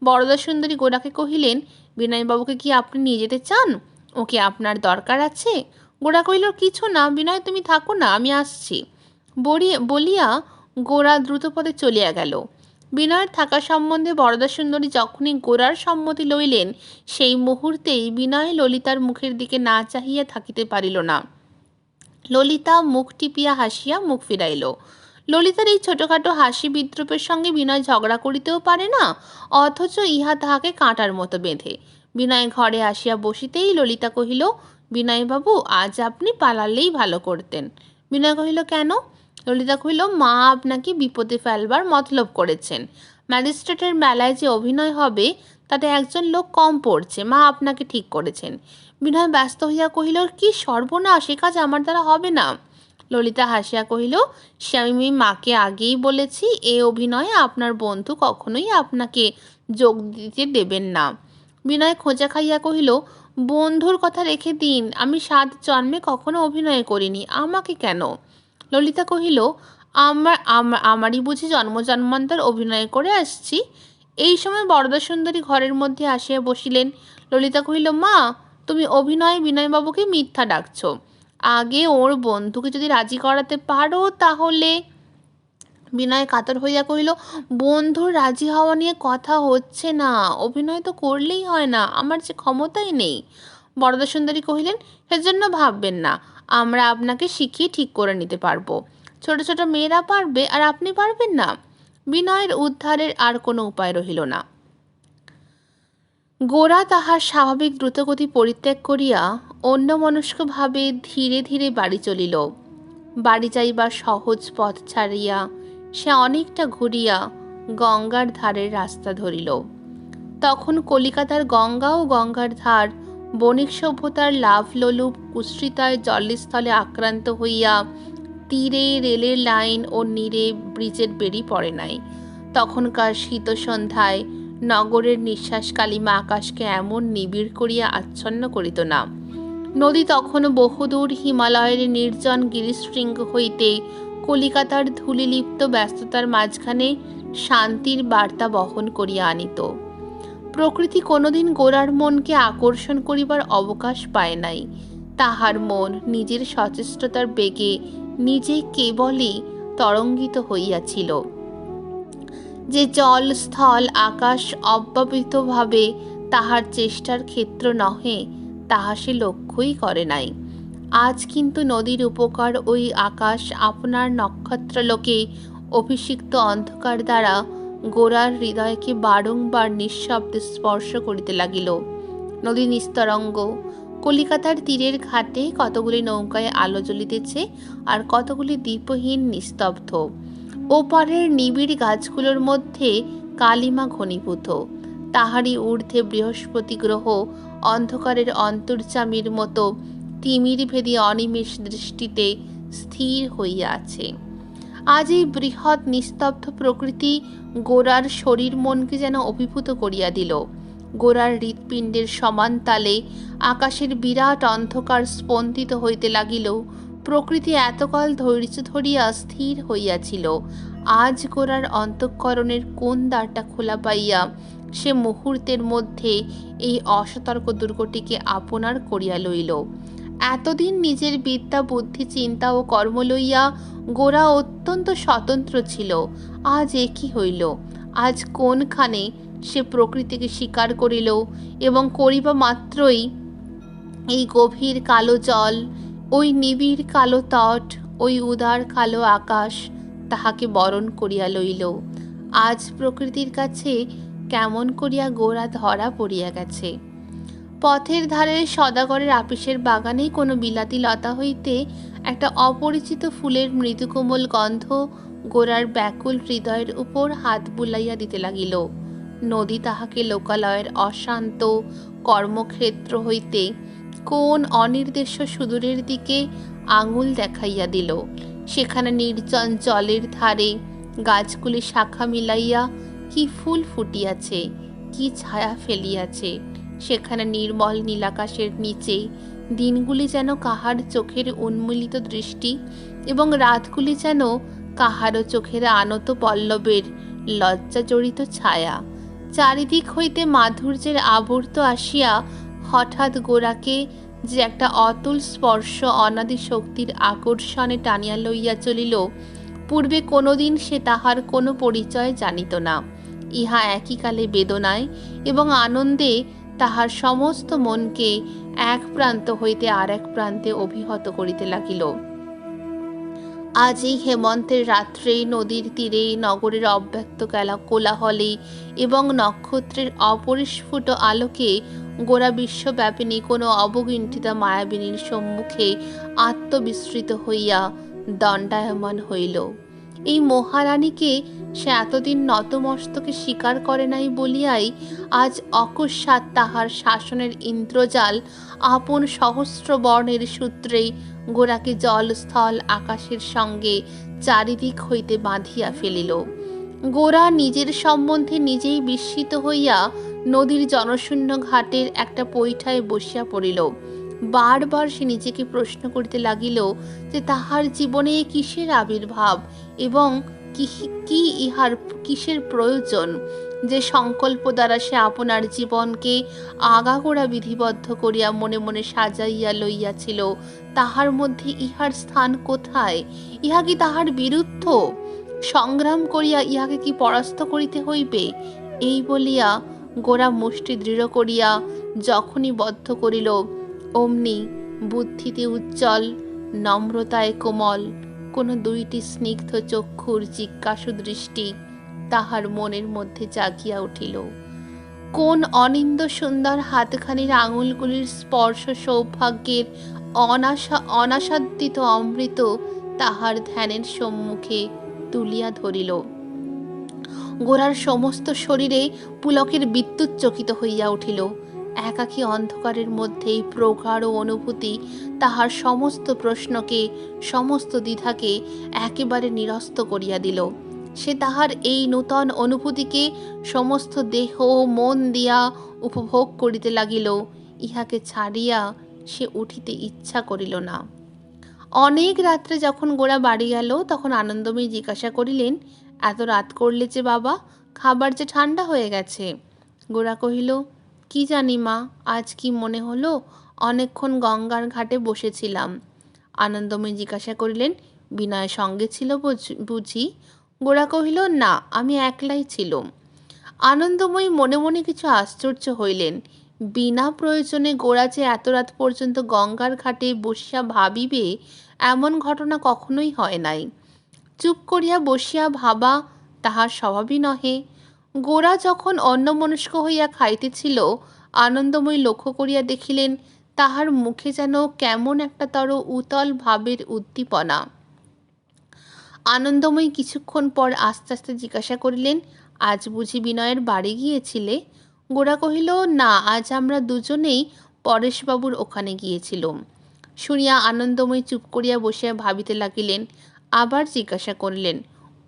বরদাসুন্দরী গোরাকে কহিলেন, বিনয়বাবুকে কি আপনি নিয়ে যেতে চান? ওকে আপনার দরকার আছে? গোরা কহিল, কিছু না বিনয়, তুমি থাকো না, আমি আসছি বলিয়া গোরা দ্রুতপদে চলিয়া গেল। বিনয়ের থাকা সম্বন্ধে বরদাসুন্দরী যখনই গোরার সম্মতি লইলেন, সেই মুহূর্তেই বিনয় ললিতার মুখের দিকে না চাহিয়া থাকিতে পারিল না। ললিতা মুখ টিপিয়া হাসিয়া মুখ ফিরাইল। ললিতার এই ছোটখাটো হাসি বিদ্রুপের সঙ্গে বিনয় ঝগড়া করিতেও পারে না, অথচ ইহা তাহাকে কাঁটার মতো বেঁধে। বিনয় ঘরে আসিয়া বসিতেই ললিতা কহিল, বিনয়বাবু, আজ আপনি পালালেই ভালো করতেন। বিনয় কহিল, কেন? ললিতা কহিল, মা আপনাকে বিপদে ফেলবার মতলব করেছেন। ম্যাজিস্ট্রেটের মেলায় যে অভিনয় হবে তাতে একজন লোক কম পড়ছে, মা আপনাকে ঠিক করেছেন। বিনয় ব্যস্ত হইয়া কহিল, কি সর্বনাশ, সে কাজ আমার দ্বারা হবে না। ললিতা হাসিয়া কহিল, সে আমি মাকে আগেই বলেছি, এ অভিনয়ে আপনার বন্ধু কখনোই আপনাকে যোগ দিতে দেবেন না। বিনয় খোঁচা খাইয়া কহিল, বন্ধুর কথা রেখে দিন, আমি 7 জন্মে কখনো অভিনয় করিনি, আমাকে কেন? ললিতা কহিল, আমারই বুঝি জন্মান্তর অভিনয় করে আসছি। এই সময় বরদাসুন্দরী ঘরের মধ্যে আসিয়া বসিলেন। ললিতা কহিল, মা, তুমি অভিনয় বিনয়বাবুকে মিথ্যা ডাকছ। আগে ওর বন্ধুকে যদি রাজি করাতে পারো তাহলে। বিনয় কাতর হইয়া কহিল, বন্ধুর রাজি হওয়া নিয়ে কথা হচ্ছে না, অভিনয় তো করলেই হয় না, আমার যে ক্ষমতাই নেই। বরদাসুন্দরী কহিলেন, সেজন্য ভাববেন না, আমরা আপনাকে শিখিয়ে ঠিক করে নিতে পারবো। ছোট ছোট মেয়েরা পারবে আর আপনি পারবেন না? বিনয়ের উদ্ধারের আর কোনো উপায় রহিল না। গোরা তাহার স্বাভাবিক দ্রুতগতি পরিত্যাগ করিয়া অন্যমনস্কভাবে ধীরে ধীরে বাড়ি চলিল। বাড়ি যাইবার সহজ পথ ছাড়িয়া সে অনেকটা ঘুরিয়া গঙ্গার ধারের রাস্তা ধরিল। তখন কলিকাতার গঙ্গা ও গঙ্গার ধার বণিক সভ্যতার লাভলোলুপ কুৎসিতায় জলস্থলে আক্রান্ত হইয়া তীরে রেলের লাইন ও নীরে ব্রিজের বেড়ি পড়ে নাই। তখনকার শীত সন্ধ্যায় নগরের নিঃশ্বাস কালিমা আকাশকে এমন নিবিড় করিয়া আচ্ছন্ন করিত না। নদী তখনও বহুদূর হিমালয়ের নির্জন গিরিশৃঙ্গ হইতে কলিকাতার ধূলিলিপ্ত ব্যস্ততার মাঝখানে শান্তির বার্তা বহন করিয়া আনিত। প্রকৃতি কোনোদিন গোরার মনকে আকর্ষণ করিবার অবকাশ পায় নাই। তাহার মন নিজের সচেষ্টতার বেগে নিজেই কেবলই তরঙ্গিত হইয়াছিল। যে জল স্থল আকাশ অব্যবহৃতভাবে তাহার চেষ্টার ক্ষেত্র নহে, তাহা সে লক্ষ্যই করে নাই। আজ কিন্তু নদীর উপকার ওই আকাশ আপনার নক্ষত্রলোকে অভিষিক্ত অন্ধকার দ্বারা গোরার হৃদয়কে বারংবার নিঃশব্দে স্পর্শ করিতে লাগিল। নদী নিস্তরঙ্গ। কলিকাতার তীরের ঘাটে কতগুলি নৌকায় আলো জ্বলিতেছে, আর কতগুলি দীপহীন নিস্তব্ধ। ওপারের নিবিড় গাছগুলোর মধ্যে কালিমা ঘনীভূত। তাহারই ঊর্ধ্বে বৃহস্পতি গ্রহ অন্ধকারের অন্তর্যামীর মতো তিমির ভেদি অনিমেষ দৃষ্টিতে স্থির হইয়া আছে। আজ এই বৃহৎ নিস্তব্ধ প্রকৃতি গোরার শরীর মনকে যেন অভিভূত করিয়া দিল। গোরার হৃৎপিণ্ডের সমান তালে আকাশের বিরাট অন্ধকার স্পন্দিত হইতে লাগিল। প্রকৃতি এতকাল ধৈর্য ধরিয়া স্থির হইয়াছিল, আজ গোরার অন্তঃকরণের কোন দ্বারটা খোলা পাইয়া সে মুহূর্তের মধ্যে এই অসতর্ক দুর্গটিকে আপনার করিয়া লইল। এতদিন নিজের বিদ্যা বুদ্ধি চিন্তা ও কর্ম লইয়া গোরা অত্যন্ত স্বতন্ত্র ছিল, আজ এ কি হইল? আজ কোনখানে সে প্রকৃতিকে স্বীকার করিল এবং করিবা মাত্রই এই গভীর কালো জল, ওই নিবিড় কালো তট, ওই উদার কালো আকাশ তাহাকে বরণ করিয়া লইল। আজ প্রকৃতির কাছে কেমন করিয়া গোরা ধরা পড়িয়া গেছে। পথের ধারে সদাগরের আপিসের বাগানে কোনো বিলাতি লতা হইতে একটা অপরিচিত ফুলের মৃদুকোমল গন্ধ গোরার ব্যাকুল হৃদয়ের উপর হাত বুলাইয়া দিতে লাগিল। নদী তাহাকে লোকালয়ের অশান্ত কর্মক্ষেত্র হইতে কোন অনির্দেশ্য সুদূরের দিকে আঙুল দেখাইয়া দিল। সেখানে নির্জন জলের ধারে গাছগুলি শাখা মিলাইয়া কি ফুল ফুটিয়াছে, কি ছায়া ফেলিয়াছে। সেখানে নির্মল নীলাকাশের নিচে দিনগুলি যেন কাহার চোখের উন্মীলিত দৃষ্টি এবং রাতগুলি যেন কাহারও চোখের আনত পল্লবের লজ্জাজড়িত ছায়া। চারিদিক হইতে মাধুর্যের আবর্ত আসিয়া হঠাৎ গোরাকে যে একটা অতুল স্পর্শ অনাদি শক্তির আকর্ষণে টানিয়া লইয়া চলিল, পূর্বে কোনোদিন সে তাহার কোনো পরিচয় জানিত না। ইহা একইকালে বেদনায় এবং আনন্দে তাহার সমস্ত মনকে এক প্রান্ত হইতে আর এক প্রান্তে অভিহত করিতে লাগিল। আজ এই হেমন্তের রাত্রে নদীর তীরে নগরের অব্যক্ত কোলাহলে এবং নক্ষত্রের অপরিস্ফুট আলোকে গোরা বিশ্বব্যাপিনী কোনো অবগুণ্ঠিতা মায়াবিনীর সম্মুখে আত্মবিস্মৃত হইয়া দণ্ডায়মান হইল। এই মহারানীকে সে এতদিন নতমস্তকে স্বীকার করে নাই বলিয়াই আজ অকস্মাৎ তাহার শাসনের ইন্দ্রজাল আপন সহস্র বর্ণের সূত্রে গোরাকে জল স্থল আকাশের সঙ্গে চারিদিক হইতে বাঁধিয়া ফেলিল। গোরা নিজের সম্বন্ধে নিজেই বিস্মিত হইয়া নদীর জনশূন্য ঘাটের একটা পৈঠায় বসিয়া পড়িল। বারবার সে নিজেকে প্রশ্ন করিতে লাগিল যে তাহার জীবনে কিসের আবির্ভাব এবং কি ইহার কিসের প্রয়োজন, যে সংকল্প দ্বারা সে আপনার জীবনকে আগাগোড়া বিধিবদ্ধ করিয়া মনে মনে সাজাইয়া লইয়াছিল, তাহার মধ্যে ইহার স্থান কোথায়? ইহা কি তাহার বিরুদ্ধ? সংগ্রাম করিয়া ইহাকে কি পরাস্ত করিতে হইবে? এই বলিয়া গোরা মুষ্টি দৃঢ় করিয়া যখনই বদ্ধ করিল, অমনি বুদ্ধিতে উজ্জ্বল, নম্রতায় কোমল কোনো দুইটি স্নিগ্ধ চক্ষুর জিজ্ঞাসু দৃষ্টি তাহার মনের মধ্যে জাগিয়া উঠিল। কোন অনিন্দ সুন্দর হাতখানির আঙুলগুলির স্পর্শ সৌভাগ্যের অনাসাদ্যিত অমৃত তাহার ধ্যানের সম্মুখে তুলিয়া ধরিল। গোরার সমস্ত শরীরে পুলকের বিদ্যুৎ চকিত হইয়া উঠিল। একাকী অন্ধকারের মধ্যেই প্রগাঢ় অনুভূতি তাহার সমস্ত প্রশ্নকে, সমস্ত দ্বিধাকে একেবারে নিরস্ত করিয়া দিল। সে তাহার এই নূতন অনুভূতিকে সমস্ত দেহ মন দিয়া উপভোগ করিতে লাগিল। ইহাকে ছাড়িয়া সে উঠিতে ইচ্ছা করিল না। অনেক রাত্রে যখন গোরা বাড়ি গেল, তখন আনন্দময়ী জিজ্ঞাসা করিলেন, এত রাত করলে যে বাবা, খাবার যে ঠান্ডা হয়ে গেছে। গোরা কহিল, কি জানি মা, আজ কি মনে হলো, অনেকক্ষণ গঙ্গার ঘাটে বসেছিলাম। আনন্দময়ী জিজ্ঞাসা করিলেন, বিনয় সঙ্গে ছিল বুঝি? গোরা কহিল, না, আমি একলাই ছিলুম। আনন্দময়ী মনে মনে কিছু আশ্চর্য হইলেন। বিনা প্রয়োজনে গোরা যে এত রাত পর্যন্ত গঙ্গার ঘাটে বসিয়া ভাবিবে, এমন ঘটনা কখনোই হয় নাই। চুপ করিয়া বসিয়া ভাবা তাহার স্বভাবই নহে। গোরা যখন অন্যমনস্ক হইয়া খাইতেছিল, আনন্দময়ী লক্ষ্য করিয়া দেখিলেন তাহার মুখে যেন কেমন একটা তর উতল ভাবের উদ্দীপনা। আনন্দময়ী কিছুক্ষণ পর আস্তে আস্তে জিজ্ঞাসা করিলেন, আজ বুঝি বিনয়ের বাড়ি গিয়েছিলে? গোরা কহিল, না, আজ আমরা দুজনেই পরেশবাবুর ওখানে গিয়েছিলুম। শুনিয়া আনন্দময়ী চুপ করিয়া বসিয়া ভাবিতে লাগিলেন। আবার জিজ্ঞাসা করিলেন,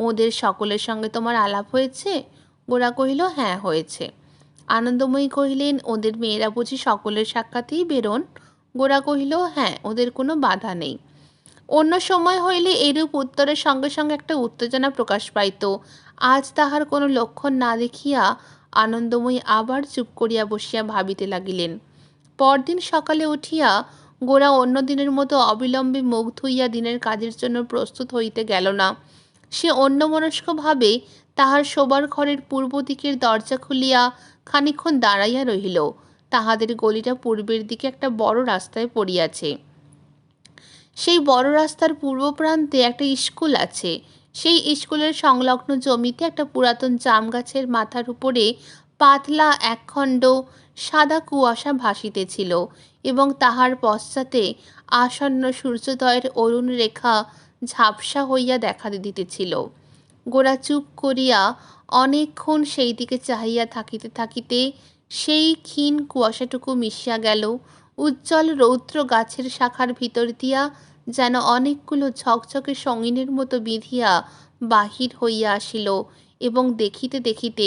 ওদের সকলের সঙ্গে তোমার আলাপ হয়েছে? গোরা কহিল, হ্যাঁ, হয়েছে। আনন্দময়ী কহিলেন, ওদের মেয়েরা বুঝি সকলের সাক্ষাতেই বেরোন? গোরা কহিল, হ্যাঁ, ওদের কোনো বাধা নেই। অন্য সময় হইলে এরূপ উত্তরের সঙ্গে সঙ্গে একটা উত্তেজনা প্রকাশ পাইত। আজ তাহার কোনো লক্ষণ না দেখিয়া আনন্দময়ী আবার চুপ করিয়া বসিয়া ভাবিতে লাগিলেন। পরদিন সকালে উঠিয়া গোরা অন্য দিনের মতো অবিলম্বে মুখ ধুইয়া দিনের কাজের জন্য প্রস্তুত হইতে গেল না। সে অন্যমনস্কভাবে তাহার শোবার ঘরের পূর্ব দিকের দরজা খুলিয়া খানিকক্ষণ দাঁড়াইয়া রহিল। তাহাদের গলিটা পূর্বের দিকে একটা বড় রাস্তায় পড়িয়াছে। সেই বড় রাস্তার পূর্ব প্রান্তে একটা স্কুল আছে। সেই স্কুলের সংলগ্ন জমিতে একটা পুরাতন জাম গাছের মাথার উপরে পাতলা একখণ্ড সাদা কুয়াশা ভাসিতেছিল এবং তাহার পশ্চাতে আসন্ন সূর্যোদয়ের অরুণ রেখা ঝাপসা হইয়া দেখা দিতেছিল। গোরা চুপ করিয়া অনেকক্ষণ সেই দিকে চাহিয়া থাকিতে থাকিতে সেই ক্ষীণ কুয়াশাটুকু মিশিয়া গেল। উজ্জ্বল রৌদ্র গাছের শাখার ভিতর দিয়া যেন অনেকগুলো ঝকঝকে সঙ্গিনের মতো বিঁধিয়া বাহির হইয়া আসিল এবং দেখিতে দেখিতে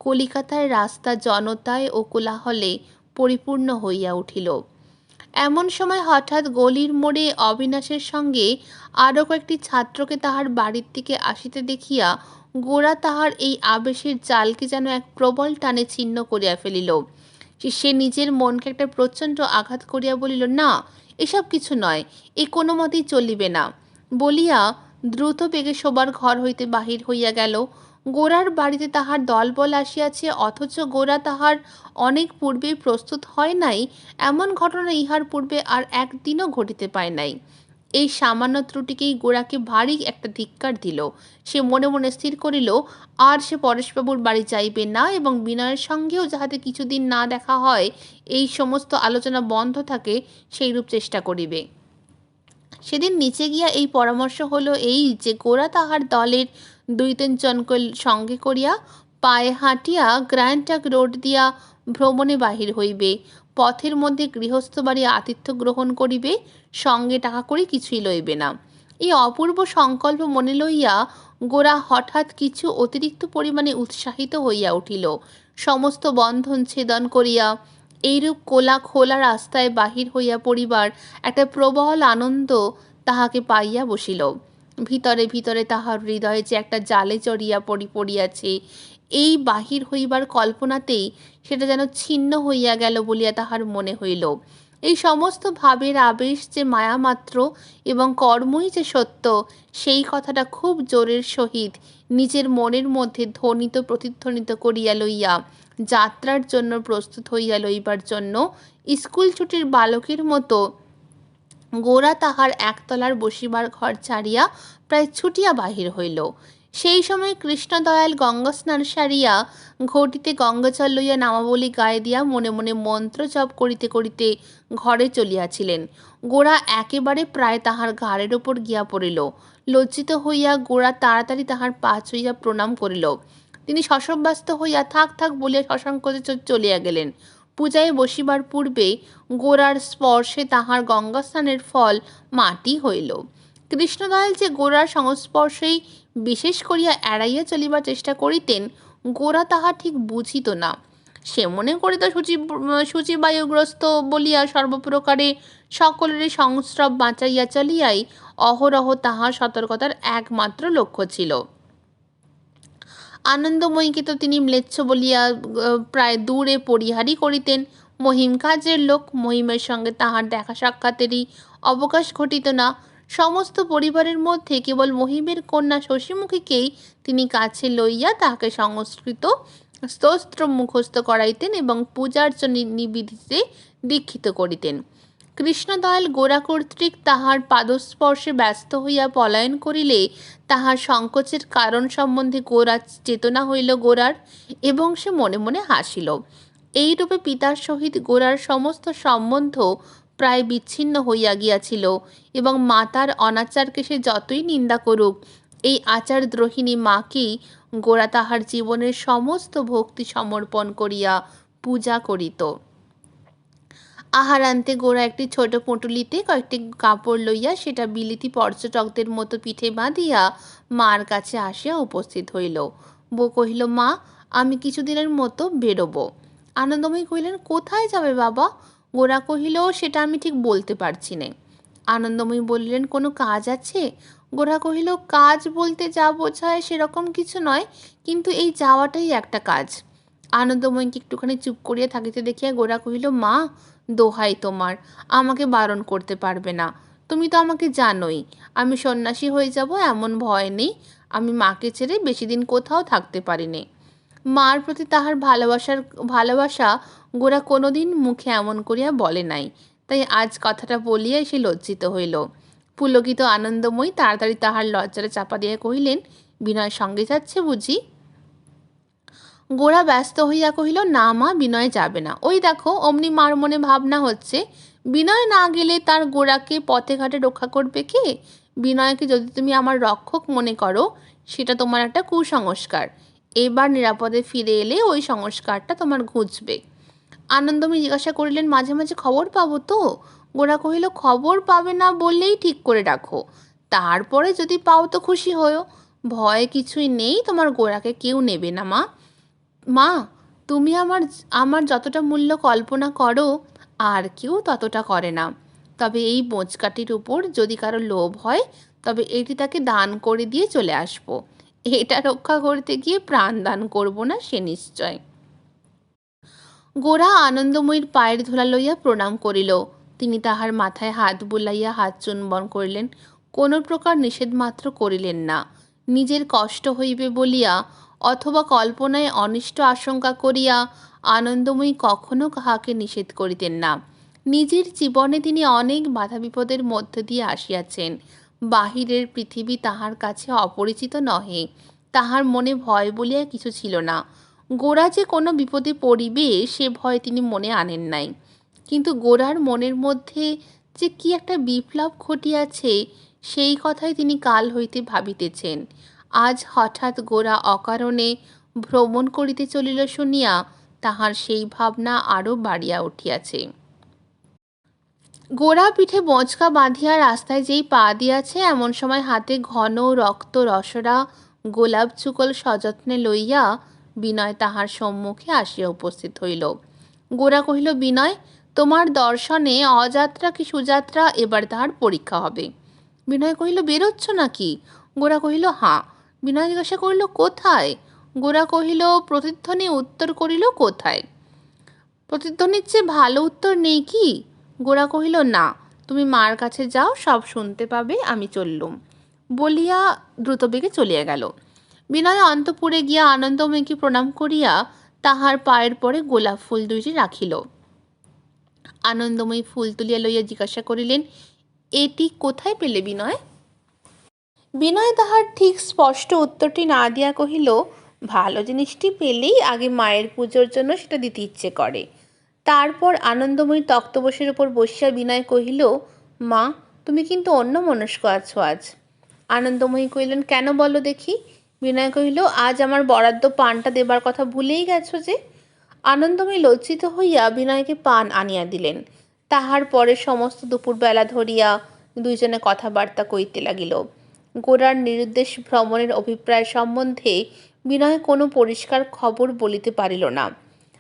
কলিকাতার রাস্তা জনতায় ও কোলাহলে পরিপূর্ণ হইয়া উঠিল। এমন সময় হঠাৎ গলির মোড়ে অবিনাশের সঙ্গে আরও কয়েকটি ছাত্রকে তাহার বাড়ির দিকে আসিতে দেখিয়া গোরা তাহার এই আবেশের জালকে যেন এক প্রবল টানে ছিন্ন করিয়া ফেলিল। সে নিজের মনকে একটা প্রচণ্ড আঘাত করিয়া বলিল, না, এসব কিছু নয়, এ কোনো মতেই চলিবে না বলিয়া দ্রুত বেগে শোবার ঘর হইতে বাহির হইয়া গেল। গোরার বাড়িতে তাহার দলবল আসিয়াছে, অথচ গোরা তাহার অনেক পূর্বেই প্রস্তুত হয় নাই, এমন ঘটনা ইহার পূর্বে আর একদিনও ঘটিতে পায় নাই। এই সামান্য ত্রুটিকেই গোরাকে ভারী একটা ধিক্কার দিল। সে মনে মনে স্থির করিল, আর সে পরেশবাবুর বাড়ি যাইবে না এবং বিনয়ের সঙ্গেও যাহাতে কিছুদিন না দেখা হয়, এই সমস্ত আলোচনা বন্ধ থাকে, সেইরূপ চেষ্টা করিবে। সেদিন নিচে গিয়া এই পরামর্শ হলো এই যে গোরা তাহার দলের 2-3 জনকে সঙ্গে করিয়া পায়ে হাঁটিয়া গ্র্যান্ড ট্রাঙ্ক রোড দিয়া ভ্রমণে বাহির হইবে। পথের মধ্যে গৃহস্থ বাড়ি আতিথ্য গ্রহণ করিবে, সঙ্গে টাকা করি কিছুই লইবে না। এই অপূর্ব সংকল্প মনে লইয়া গোরা হঠাৎ কিছু অতিরিক্ত পরিমাণে উৎসাহিত হইয়া উঠিল। সমস্ত বন্ধন ছেদন করিয়া এইরূপ খোলা রাস্তায় বাহির হইয়া পড়িবার একটা প্রবল আনন্দ তাহাকে পাইয়া বসিল। ভিতরে ভিতরে তাহার হৃদয়ে যে একটা জালে জড়িয়া পড়িয়াছে, এই বাহির হইবার কল্পনাতেই সেটা যেন ছিন্ন হইয়া গেল বলিয়া তাহার মনে হইল। এই সমস্ত ভাবের আবেশ যে মায়ামাত্র এবং কর্মই যে সত্য, সেই কথাটা খুব জোরের সহিত নিজের মনের মধ্যে ধ্বনিত প্রতিধ্বনিত করিয়া লইয়া যাত্রার জন্য প্রস্তুত হইয়া লইবার জন্য স্কুল ছুটির বালকের মতো গোরা তাহার একতলার বসিবার ঘর ছাড়িয়া প্রায় ছুটিয়া বাহির হইল। সেই সময় কৃষ্ণদয়াল গঙ্গা স্নান সারিয়া ঘটিতে গঙ্গাজল লইয়া নামাবলী গায়ে দিয়া মনে মনে মন্ত্র জপ করিতে করিতে ঘরে চলিয়াছিলেন। গোরা একেবারে প্রায় তাহার ঘাড়ের ওপর গিয়া পড়িল। লজ্জিত হইয়া গোরা তাড়াতাড়ি তাহার পা ছুঁইয়া প্রণাম করিল। তিনি শশব্যস্ত হইয়া থাক থাক বলিয়া শশাঙ্কতে চলিয়া গেলেন। পূজায় বসিবার পূর্বে গোরার স্পর্শে তাহার গঙ্গাস্নানের ফল মাটি হইল। কৃষ্ণদয়াল যে গোরার সংস্পর্শেই বিশেষ করিয়া এড়াইয়া চলিবার চেষ্টা করিতেন, গোরা তাহা ঠিক বুঝিত না। সে মনে করিত সূচিবায়ুগ্রস্ত বলিয়া সর্বপ্রকারে সকলেরই সংস্রব বাঁচাইয়া চলিয়াই অহরহ তাহার সতর্কতার একমাত্র লক্ষ্য ছিল। আনন্দময়ীকে তো তিনি ম্লেচ্ছ বলিয়া প্রায় দূরে পরিহারই করিতেন। মহিম কাজের লোক, মহিমের সঙ্গে তাহার দেখা সাক্ষাতেরই অবকাশ ঘটিত না। সমস্ত পরিবারের মধ্যে কেবল মহিমের কন্যা শশীমুখীকেই তিনি কাছে লইয়া তাহাকে সংস্কৃত স্তোত্র মুখস্থ করাইতেন এবং পূজার্চ নিবিধিতে দীক্ষিত করিতেন। কৃষ্ণদয়াল গোরা কর্তৃক তাহার পাদস্পর্শে ব্যস্ত হইয়া পলায়ন করিলে তাহার সংকোচের কারণ সম্বন্ধে গোরা চেতনা হইল গোরার, এবং সে মনে মনে হাসিল। এইরূপে পিতার সহিত গোরার সমস্ত সম্বন্ধ প্রায় বিচ্ছিন্ন হইয়া গিয়াছিল, এবং মাতার অনাচারকে সে যতই নিন্দা করুক, এই আচারদ্রোহিণী মাকেই গোরা তাহার জীবনের সমস্ত ভক্তি সমর্পণ করিয়া পূজা করিত। আহারান্তে গোরা একটি ছোট পুঁটুলিতে কয়েকটি কাপড় লইয়া সেটা বিলিতি পর্যটকদের মতো পিঠে বাঁধিয়া মার কাছে আসিয়া উপস্থিত হইল। বউ কহিল, মা, আমি কিছুদিনের মতো বেরোবো। আনন্দময়ী কহিলেন, কোথায় যাবে বাবা? গোরা কহিল, সেটা আমি ঠিক বলতে পারছি না। আনন্দময়ী বললেন, কোনো কাজ আছে? গোরা কহিল, কাজ বলতে যা বোঝায় সেরকম কিছু নয়, কিন্তু এই যাওয়াটাই একটা কাজ। আনন্দময়ীকে একটুখানি চুপ করিয়া থাকিতে দেখিয়া গোরা কহিল, মা, দোহাই তোমার, আমাকে বারণ করতে পারবে না। তুমি তো আমাকে জানোই, আমি সন্ন্যাসী হয়ে যাব এমন ভয় নেই। আমি মাকে ছেড়ে বেশি দিন কোথাও থাকতে পারিনি। মার প্রতি তাহার ভালোবাসা গোরা কোনোদিন মুখে এমন করিয়া বলে নাই, তাই আজ কথাটা বলিয়া সে লজ্জিত হইল। পুলকিত আনন্দময়ী তাড়াতাড়ি তাহার লজ্জাটা চাপা দিয়া কহিলেন, বিনয় সঙ্গে যাচ্ছে বুঝি? গোরা ব্যস্ত হইয়া কহিল, না মা, বিনয় যাবে না। ওই দেখো, অমনি মার মনে ভাবনা হচ্ছে, বিনয় না গেলে তার গোরাকে পথে ঘাটে রক্ষা করবে কে? বিনয়কে যদি তুমি আমার রক্ষক মনে করো, সেটা তোমার একটা কুসংস্কার। এবার নিরাপদে ফিরে এলে ওই সংস্কারটা তোমার ঘুচবে। আনন্দময়ী জিজ্ঞাসা করিলেন, মাঝে মাঝে খবর পাবো তো? গোরা কহিল, খবর পাবে না বললেই ঠিক করে রাখো, তারপরে যদি পাও তো খুশি হও। ভয় কিছুই নেই, তোমার গোরাকে কেউ নেবে না। মা, তুমি আমার যতটা মূল্য কল্পনা করো, আর কেউ ততটা করে না। তবে এই বোঁচকাটির উপর যদি কারো লোভ হয়, তবে এটি তাকে দান করে দিয়ে চলে আসবো। এটা রক্ষা করতে গিয়ে প্রাণ দান করব না, সে নিশ্চয়। গোরা আনন্দময়ীর পায়ের ধুলা লইয়া প্রণাম করিল। তিনি তাহার মাথায় হাত বুলাইয়া হাত চুম্বন করিলেন, কোনো প্রকার নিষেধ মাত্র করিলেন না। নিজের কষ্ট হইবে বলিয়া অথবা কল্পনায় অনিষ্ট আশঙ্কা করিয়া আনন্দময়ী কখনো কাহাকে নিষেধ করিতেন না। নিজের জীবনে তিনি অনেক বাধা বিপদের মধ্য দিয়ে আসিয়াছেন। বাহিরের পৃথিবী তাহার কাছে অপরিচিত নহে। তাহার মনে ভয় বলিয়া কিছু ছিল না। গোরা যে কোনো বিপদে পড়িবে সে ভয় তিনি মনে আনেন নাই। কিন্তু গোরার মনের মধ্যে যে কি একটা বিপ্লব ঘটিয়াছে, সেই কথাই তিনি কাল হইতে ভাবিতেছেন। আজ হঠাৎ গোরা অকারণে ভ্রমণ করিতে চলিল শুনিয়া তাহার সেই ভাবনা আরও বাড়িয়া উঠিয়াছে। গোরা পিঠে বোঁচকা বাঁধিয়া রাস্তায় যেই পা দিয়াছে, এমন সময় হাতে ঘন রক্ত রসরা গোলাপ চুকল সযত্নে লইয়া বিনয় তাহার সম্মুখে আসিয়া উপস্থিত হইল। গোরা কহিল, বিনয়, তোমার দর্শনে অযাত্রা কি সুযাত্রা এবার তাহার পরীক্ষা হবে। বিনয় কহিল, বেরোচ্ছ নাকি? গোরা কহিল, হাঁ। বিনয় জিজ্ঞাসা করিল, কোথায়? গোরা কহিল, প্রতিধ্বনি উত্তর করিল, কোথায়? প্রতিধ্বনির চেয়ে ভালো উত্তর নেই কি? গোরা কহিল, না, তুমি মার কাছে যাও, সব শুনতে পাবে, আমি চললুম। বলিয়া দ্রুতবেগে চলিয়া গেল। বিনয় অন্তঃপুরে গিয়া আনন্দময়ীকে প্রণাম করিয়া তাহার পায়ের পরে গোলাপ ফুল দুইটি রাখিল। আনন্দময়ী ফুল তুলিয়া লইয়া জিজ্ঞাসা করিলেন, এটি কোথায় পেলে বিনয়? বিনয় তাহার ঠিক স্পষ্ট উত্তরটি না দিয়া কহিল, ভালো জিনিসটি পেলেই আগে মায়ের পুজোর জন্য সেটা দিতে ইচ্ছে করে। তারপর আনন্দময়ীর তক্তপোষের উপর বসিয়া বিনয় কহিল, মা, তুমি কিন্তু অন্যমনস্ক আছো আজ। আনন্দময়ী কহিলেন, কেন বলো দেখি? বিনয় কহিল, আজ আমার বরাদ্দ পানটা দেবার কথা ভুলেই গেছো যে? আনন্দময়ী লজ্জিত হইয়া বিনয়কে পান আনিয়া দিলেন। তাহার পরে সমস্ত দুপুরবেলা ধরিয়া দুইজনে কথাবার্তা কইতে লাগিল। গোরার নিরুদ্দেশ ভ্রমণের অভিপ্রায় সম্বন্ধে বিনয় কোনো পরিষ্কার খবর বলিতে পারিল না।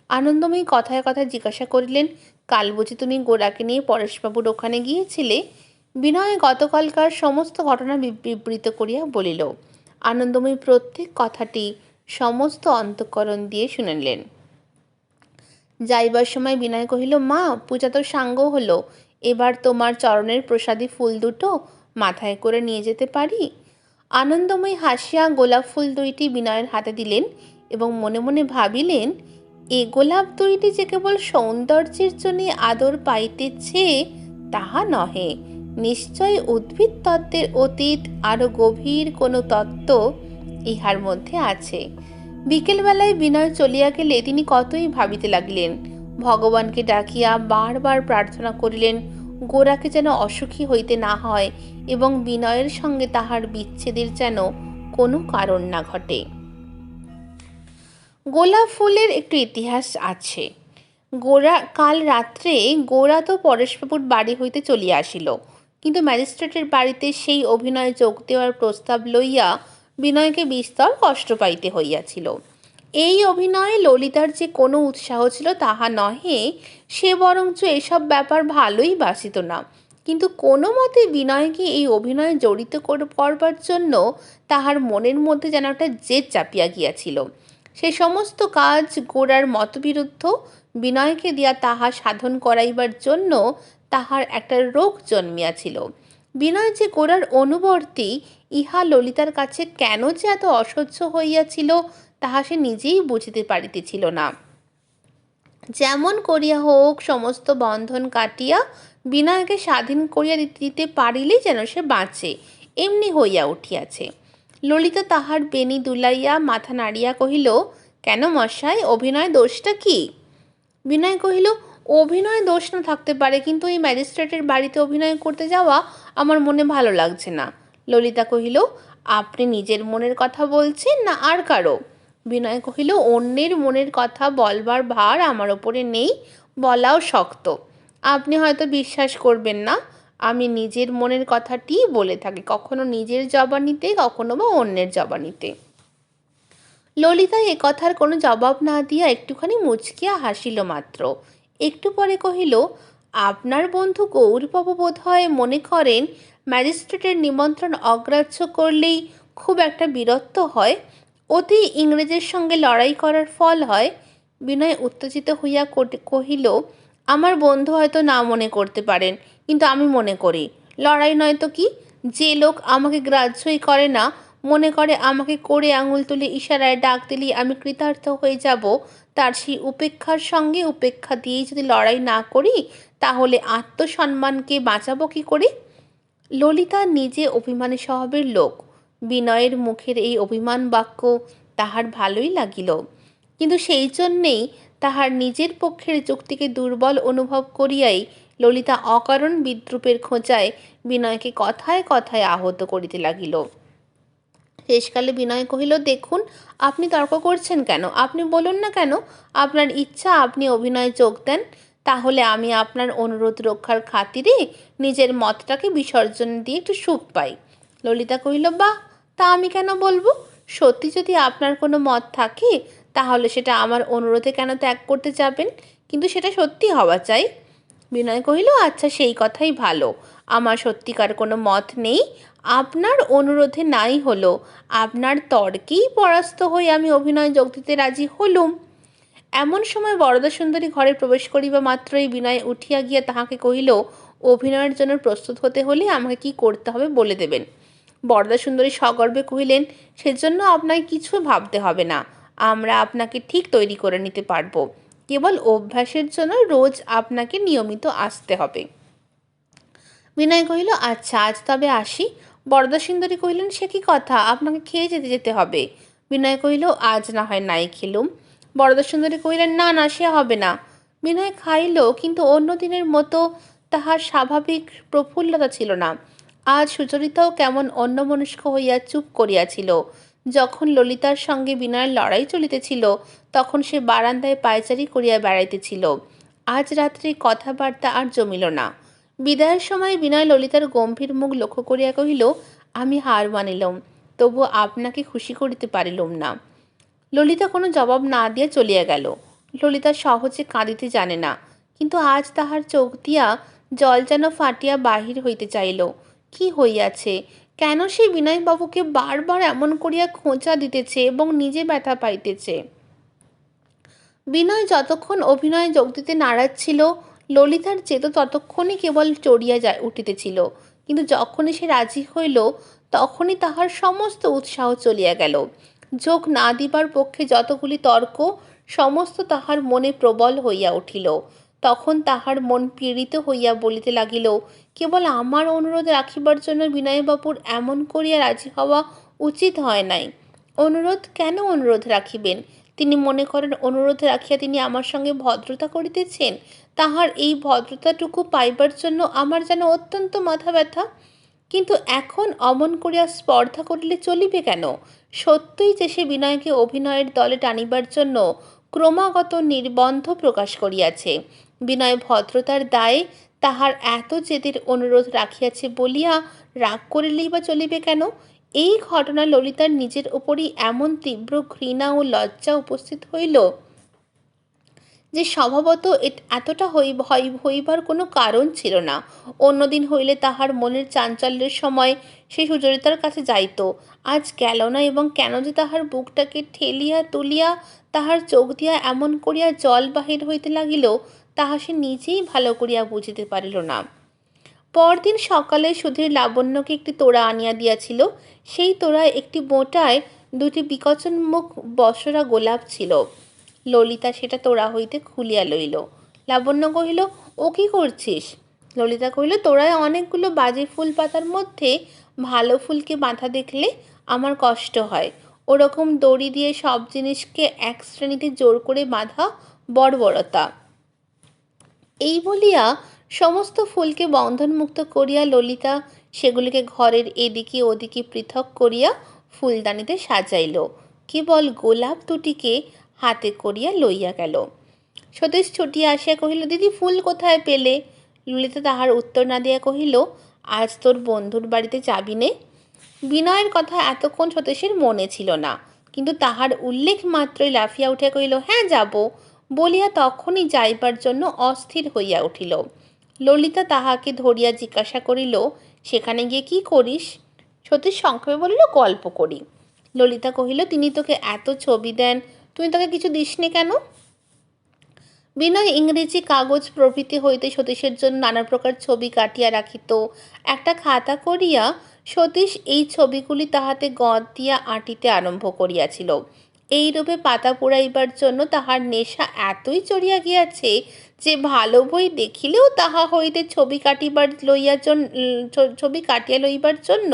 আনন্দময়ী কথায় কথায় জিজ্ঞাসা করিলেন, কাল বুঝি তুমি গোরাকে নিয়ে পরেশবাবুর ওখানে গিয়েছিলে? বিনয় গতকালকার সমস্ত ঘটনা বিবৃত করিয়া বলিল। আনন্দময়ী প্রত্যেক কথাটি সমস্ত অন্তঃকরণ দিয়ে শুনিলেন। যাইবার সময় বিনয় কহিল, মা, পূজা তো সাঙ্গ হলো, এবার তোমার চরণের প্রসাদী ফুল দুটো মাথায় করে নিয়ে যেতে পারি? আনন্দময়ী হাসিয়া গোলাপ ফুল দুইটি বিনয়ের হাতে দিলেন এবং মনে মনে ভাবিলেন, এ গোলাপ দুইটি যে কেবল সৌন্দর্যের জন্য আদর পাইতেছে তাহা নহে, নিশ্চয় উদ্ভিদ তত্ত্বের অতীত আরো গভীর কোনো তত্ত্ব ইহার মধ্যে আছে। বিকেলবেলায় বিনয় চলিয়া গেলে তিনি কতই ভাবিতে লাগিলেন। ভগবানকে ডাকিয়া বারবার প্রার্থনা করিলেন গোরাকে যেন অসুখী হইতে না হয় এবং বিনয়ের সঙ্গে তাহার বিচ্ছেদের যেন কোনো কারণ না ঘটে। গোলাপ ফুলের একটু ইতিহাস আছে। কাল রাত্রে গোরা তো পরেশবাবুর বাড়ি হইতে চলিয়া আসিল, কিন্তু ম্যাজিস্ট্রেটের বাড়িতে সেই অভিনয়ে যোগ দেওয়ার প্রস্তাব লইয়া বিনয়কে বিস্তর কষ্ট পাইতে হইয়াছিল। এই অভিনয়ে ললিতার যে কোনো উৎসাহ ছিল তাহা নহে, সে বরঞ্চ এসব ব্যাপার ভালোই বাসিত না, কিন্তু কোনো মতে বিনয়কে এই অভিনয়ে জড়িত করবার জন্য তাহার মনের মধ্যে যেন একটা জেদ চাপিয়া গিয়াছিল। সে সমস্ত কাজ গোরার মতবিরুদ্ধ, বিনয়কে দিয়া তাহা সাধন করাইবার জন্য তাহার একটা রোগ জন্মিয়াছিল। বিনয় যে গোরার অনুবর্তী, ইহা ললিতার কাছে কেন যে এত অসহ্য হইয়াছিল তাহা সে নিজেই বুঝিতে পারিতেছিল না। যেমন করিয়া হোক সমস্ত বন্ধন কাটিয়া বিনয়কে স্বাধীন করিয়া দিতে পারিলেই যেন সে বাঁচে, এমনি হইয়া উঠিয়াছে। ললিতা তাহার বেণী দুলাইয়া মাথা নাড়িয়া কহিল, কেন মশাই, অভিনয় দোষটা কি? বিনয় কহিল, অভিনয় দোষ না থাকতে পারে, কিন্তু এই ম্যাজিস্ট্রেটের বাড়িতে অভিনয় করতে যাওয়া আমার মনে ভালো লাগছে না। ললিতা কহিল, আপনি নিজের মনের কথা বলছেন না আর কারো? বিনয় কহিল, অন্যের মনের কথা বলবার ভার আমার ওপরে নেই, বলাও শক্ত। আপনি হয়তো বিশ্বাস করবেন না, আমি নিজের মনের কথাটি বলে থাকি, কখনো নিজের জবানিতে, কখনো বা অন্যের জবানিতে। ললিতা এ কথার কোনো জবাব না দিয়া একটুখানি মুচকিয়া হাসিল মাত্র। একটু পরে কহিল, আপনার বন্ধু গৌরবাবু বোধ হয় মনে করেন ম্যাজিস্ট্রেটের নিমন্ত্রণ অগ্রাহ্য করলেই খুব একটা বীরত্ব হয়, অতি ইংরেজের সঙ্গে লড়াই করার ফল হয়। বিনয় উত্তেজিত হইয়া কহিল, আমার বন্ধু হয়তো না মনে করতে পারেন, কিন্তু আমি মনে করি। লড়াই নয় তো কি? যে লোক আমাকে গ্রাহ্যই করে না, মনে করে আমাকে করে আঙুল তুলে ইশারায় ডাক দিলেই আমি কৃতার্থ হয়ে যাব, তার সেই উপেক্ষার সঙ্গে উপেক্ষা দিয়েই যদি লড়াই না করি তাহলে আত্মসম্মানকে বাঁচাবো কী করে? ললিতা নিজে অভিমানী স্বভাবের লোক। বিনয়ের মুখের এই অভিমান বাক্য তাহার ভালোই লাগিল, কিন্তু সেই জন্যেই তাহার নিজের পক্ষের যুক্তিকে দুর্বল অনুভব করিয়াই ললিতা অকারণ বিদ্রূপের খোঁচায় বিনয়কে কথায় কথায় আহত করিতে লাগিল। শেষকালে বিনয় কহিল, দেখুন, আপনি তর্ক করছেন কেন? আপনি বলুন না কেন আপনার ইচ্ছা আপনি অভিনয়ে যোগ দেন, তাহলে আমি আপনার অনুরোধ রক্ষার খাতিরে নিজের মতটাকে বিসর্জন দিয়ে একটু সুখ পাই। ললিতা কহিল, বাহ, তা আমি কেন বলবো? সত্যি যদি আপনার কোনো মত থাকে তাহলে সেটা আমার অনুরোধে কেন ত্যাগ করতে যাবেন? কিন্তু সেটা সত্যি হওয়া চাই। বিনয় কহিল, আচ্ছা, সেই কথাই ভালো। আমার সত্যিকার কোনো মত নেই, আপনার অনুরোধে নাই হলো, আপনার তর্কেই পরাস্ত হয়ে আমি অভিনয় যোগ দিতে রাজি হলুম। এমন সময় বরদাসুন্দরী ঘরে প্রবেশ করিবা মাত্রই বিনয় উঠিয়া গিয়া তাহাকে কহিল, অভিনয়ের জন্য প্রস্তুত হতে হলে আমাকে কি করতে হবে বলে দেবেন। বরদাসুন্দরী সগর্বে কহিলেন, সেজন্য আপনাকে কিছু ভাবতে হবে না, আমরা আপনাকে ঠিক তৈরি করে নিতে পারবো, কেবল অভ্যাসের জন্য রোজ আপনাকে নিয়মিত আসতে হবে। বিনয় কহিল, আচ্ছা, আজ তবে আসি। বরদাসুন্দরী কহিলেন, সে কি কথা, আপনাকে খেয়ে যেতে হবে। বিনয় কহিল, আজ না হয় নাই খেলুম। বরদাসুন্দরী কহিলেন, না না, সে হবে না। বিনয় খাইল, কিন্তু অন্য দিনের মতো তাহার স্বাভাবিক প্রফুল্লতা ছিল না। আজ সুচরিতাও কেমন অন্যমনস্ক হইয়া চুপ করিয়াছিল। যখন ললিতার সঙ্গে বিনয়ের লড়াই চলিতেছিল তখন সে বারান্দায় পায়চারি করিয়া বেড়াইতেছিল। আজ রাত্রে কথাবার্তা আর জমিল না। বিদায়ের সময় বিনয় ললিতার গম্ভীর মুখ লক্ষ্য করিয়া কহিল, আমি হার মানিলাম, তবু আপনাকে খুশি করিতে পারিলাম না। ললিতা কোনো জবাব না দিয়া চলিয়া গেল। ললিতা সহজে কাঁদিতে জানে না, কিন্তু আজ তাহার চোখ দিয়া জল যেন ফাটিয়া বাহির হইতে চাইল। কি হইয়াছে? কেন সে বিনয়বাবুকে বারবার এমন করিয়া খোঁচা দিতেছে এবং নিজে ব্যথা পাইতেছে? বিনয় যতক্ষণ অভিনয়ে যোগ দিতে নারাজ ছিল, ললিতার চেতো ততক্ষণই কেবল চড়িয়া উঠিতেছিল। কিন্তু যখনই সে রাজি হইল, তখনই তাহার সমস্ত উৎসাহ চলিয়া গেল। যোগ না দিবার পক্ষে যতগুলি তর্ক, সমস্ত তাহার মনে প্রবল হইয়া উঠিল। তখন তাহার মন পীড়িত হইয়া বলিতে লাগিল, কেবল আমার অনুরোধ রাখিবার জন্য বিনয়বাবুর এমন করিয়া রাজি হওয়া উচিত হয় নাই। অনুরোধ কেন অনুরোধ রাখিবেন? তিনি মনে করেন অনুরোধ রাখিয়া তিনি আমার সঙ্গে ভদ্রতা করিতেছেন। তাহার এই ভদ্রতাটুকু পাইবার জন্য আমার যেন অত্যন্ত মাথা ব্যথা। কিন্তু এখন অমন করিয়া স্পর্ধা করিলে চলিবে কেন? সত্যই যে সে বিনয়কে অভিনয়ের দলে টানিবার জন্য ক্রমাগত নির্বন্ধ প্রকাশ করিয়াছে। বিনয় ভদ্রতার দায়ে তাহার এত জেদের অনুরোধ রাখিয়াছে বলিয়া রাগ করিলেই বা চলিবে কেন? এই ঘটনা ললিতার নিজের উপরই এমন তীব্র ঘৃণা ও লজ্জা উপস্থিত হইল যে স্বভাবত এতটা হইবার কোনো কারণ ছিল না। অন্যদিন হইলে তাহার মনের চাঞ্চল্যের সময় সে সুচরিতার কাছে যাইত। আজ গেল না, এবং কেন যে তাহার বুকটাকে ঠেলিয়া তুলিয়া তাহার চোখ দিয়া এমন করিয়া জল বাহির হইতে লাগিল, তাহা সে নিজেই ভালো করিয়া বুঝিতে পারিল না। পরদিন সকালে সুধীর লাবণ্যকে একটি তোড়া আনিয়া দিয়াছিল। সেই তোড়ায় একটি বোঁটায় দুটি বিকচনমুখ বসরা গোলাপ ছিল। ললিতা সেটা তোড়া হইতে খুলিয়া লইল। লাবণ্য কহিল, ও কি করছিস? ললিতা কহিল, তোড়ায় অনেকগুলো বাজে ফুল পাতার মধ্যে ভালো ফুলকে বাঁধা দেখলে আমার কষ্ট হয়। ওরকম দড়ি দিয়ে সব জিনিসকে এক শ্রেণীতে জোর করে বাঁধা বর্বরতা। এই বলিয়া সমস্ত ফুলকে বন্ধনমুক্ত করিয়া ললিতা সেগুলিকে ঘরের এদিকে ওদিকে পৃথক করিয়া ফুলদানিতে সাজাইল। কেবল গোলাপ দুটিকে হাতে করিয়া লইয়া গেল। সতীশ ছুটিয়া আসিয়া কহিল, দিদি, ফুল কোথায় পেলে? ললিতা তাহার উত্তর না দিয়া কহিল, আজ তোর বন্ধুর বাড়িতে যাবি নে? বিনয়ের কথা এতক্ষণ সতীশের মনে ছিল না, কিন্তু তাহার উল্লেখ মাত্রই লাফিয়া উঠিয়া কহিল, হ্যাঁ, যাব, বলিয়া তখনই যাইবার জন্য অস্থির হইয়া উঠিল। ললিতা তাহাকে ধরিয়া জিজ্ঞাসা করিল, সেখানে গিয়ে কি করিস? সতীশ সংক্ষেপে বলিল, গল্প করি। ললিতা কহিল, তিনি তোকে এত ছবি দেন, তুই তাকে কিছু দিসনি কেন? বিনয় ইংরেজি কাগজ প্রভৃতি হইতে সতীশের জন্য নানা প্রকার ছবি কাটিয়া রাখিত। একটা খাতা করিয়া সতীশ এই ছবিগুলি তাহাতে গঁদ দিয়া আঁটিতে আরম্ভ করিয়াছিল। এইরূপে পাতা পুড়াইবার জন্য তাহার নেশা এতই চড়িয়া গিয়াছে যে ভালো বই দেখিলেও তাহা হইতে ছবি কাটিয়া লইবার জন্য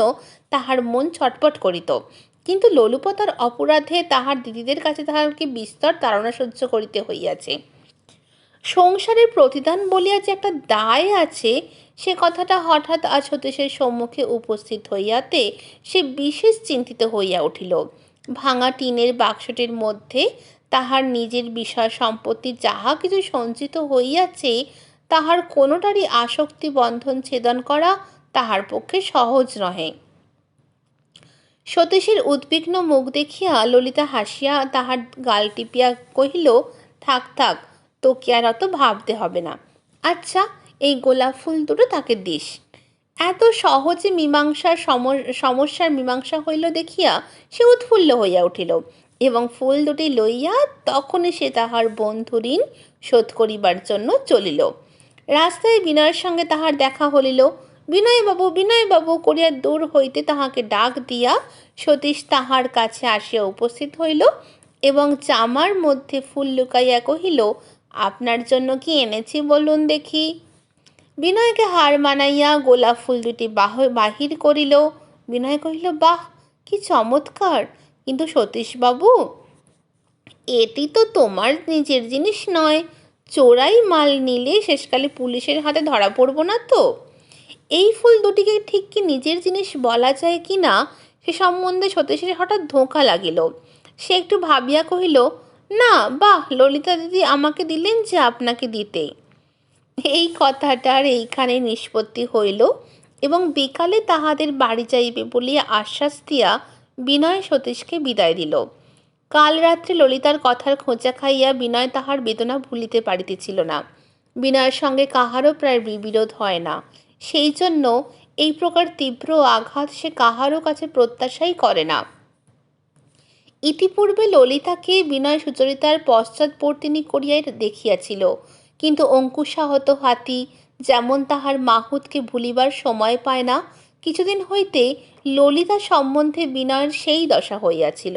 তাহার মন ছটপট করিত। কিন্তু লোলুপতার অপরাধে তাহার দিদিদের কাছে তাহাকে বিস্তর তাড়না সহ্য করিতে হইয়াছে। সংসারের প্রতিদান বলিয়া যে একটা দায় আছে, সে কথাটা হঠাৎ আজ সতীশের সম্মুখে উপস্থিত হইয়াতে সে বিশেষ চিন্তিত হইয়া উঠিল। ভাঙা টিনের বাক্সটির মধ্যে তাহার নিজের বিষয় সম্পত্তি যাহা কিছু সঞ্চিত হইয়াছে, তাহার কোনোটারই আসক্তি বন্ধন ছেদন করা তাহার পক্ষে সহজ নহে। সতীশের উদ্বিগ্ন মুখ দেখিয়া ললিতা হাসিয়া তাহার গাল টিপিয়া কহিল, থাক থাক, তোকে আর অত ভাবতে হবে না। আচ্ছা, এই গোলাপ ফুল দুটো তাকে দিস। এত সহজে সমস্যার মীমাংসা হইল দেখিয়া সে উৎফুল্ল হইয়া উঠিল, এবং ফুল দুটি লইয়া তখনই সে তাহার বন্ধু ঋণ শোধ করিবার জন্য চলিল। রাস্তায় বিনয়ের সঙ্গে তাহার দেখা হইল। বিনয়বাবু, বিনয়বাবু করিয়া দূর হইতে তাহাকে ডাক দিয়া সতীশ তাহার কাছে আসিয়া উপস্থিত হইল এবং জামার মধ্যে ফুল লুকাইয়া কহিল, আপনার জন্য কি এনেছি বলুন দেখি। বিনয়কে হার মানাইয়া গোলাপ ফুল দুটি বাহির করিল। বিনয় কহিল, বাহ, কি চমৎকার! কিন্তু সতীশবাবু, এটি তো তোমার নিজের জিনিস নয়। চোরাই মাল নিলে শেষকালে পুলিশের হাতে ধরা পড়ব না তো? এই ফুল দুটিকে ঠিক কি নিজের জিনিস বলা যায় কি না, সে সম্বন্ধে সতীশের হঠাৎ ধোঁকা লাগিল। সে একটু ভাবিয়া কহিল, না, বাহ, ললিতা দিদি আমাকে দিলেন যে আপনাকে দিতে। এই কথাটার এইখানে নিষ্পত্তি হইল এবং বিকালে তাহাদের বাড়ি যাইবে বলিয়া আশ্বাস দিয়া বিনয় সতীশকে বিদায় দিল। কাল রাত্রে ললিতার কথার খোঁচা খাইয়া বিনয় তাহার বেদনা ভুলিতে পারিতেছিল না। বিনয়ের সঙ্গে কাহারও প্রায় বিরোধ হয় না, সেই জন্য এই প্রকার তীব্র আঘাত সে কাহারও কাছে প্রত্যাশাই করে না। ইতিপূর্বে ললিতাকে বিনয় সুচরিতার পশ্চাৎপর্তিনী করিয়া দেখিয়াছিল, কিন্তু অঙ্কুশাহত হাতি যেমন তাহার মাহুতকে ভুলিবার সময় পায় না, কিছুদিন হইতে ললিতা সম্বন্ধে বিনয়ের সেই দশা হইয়াছিল।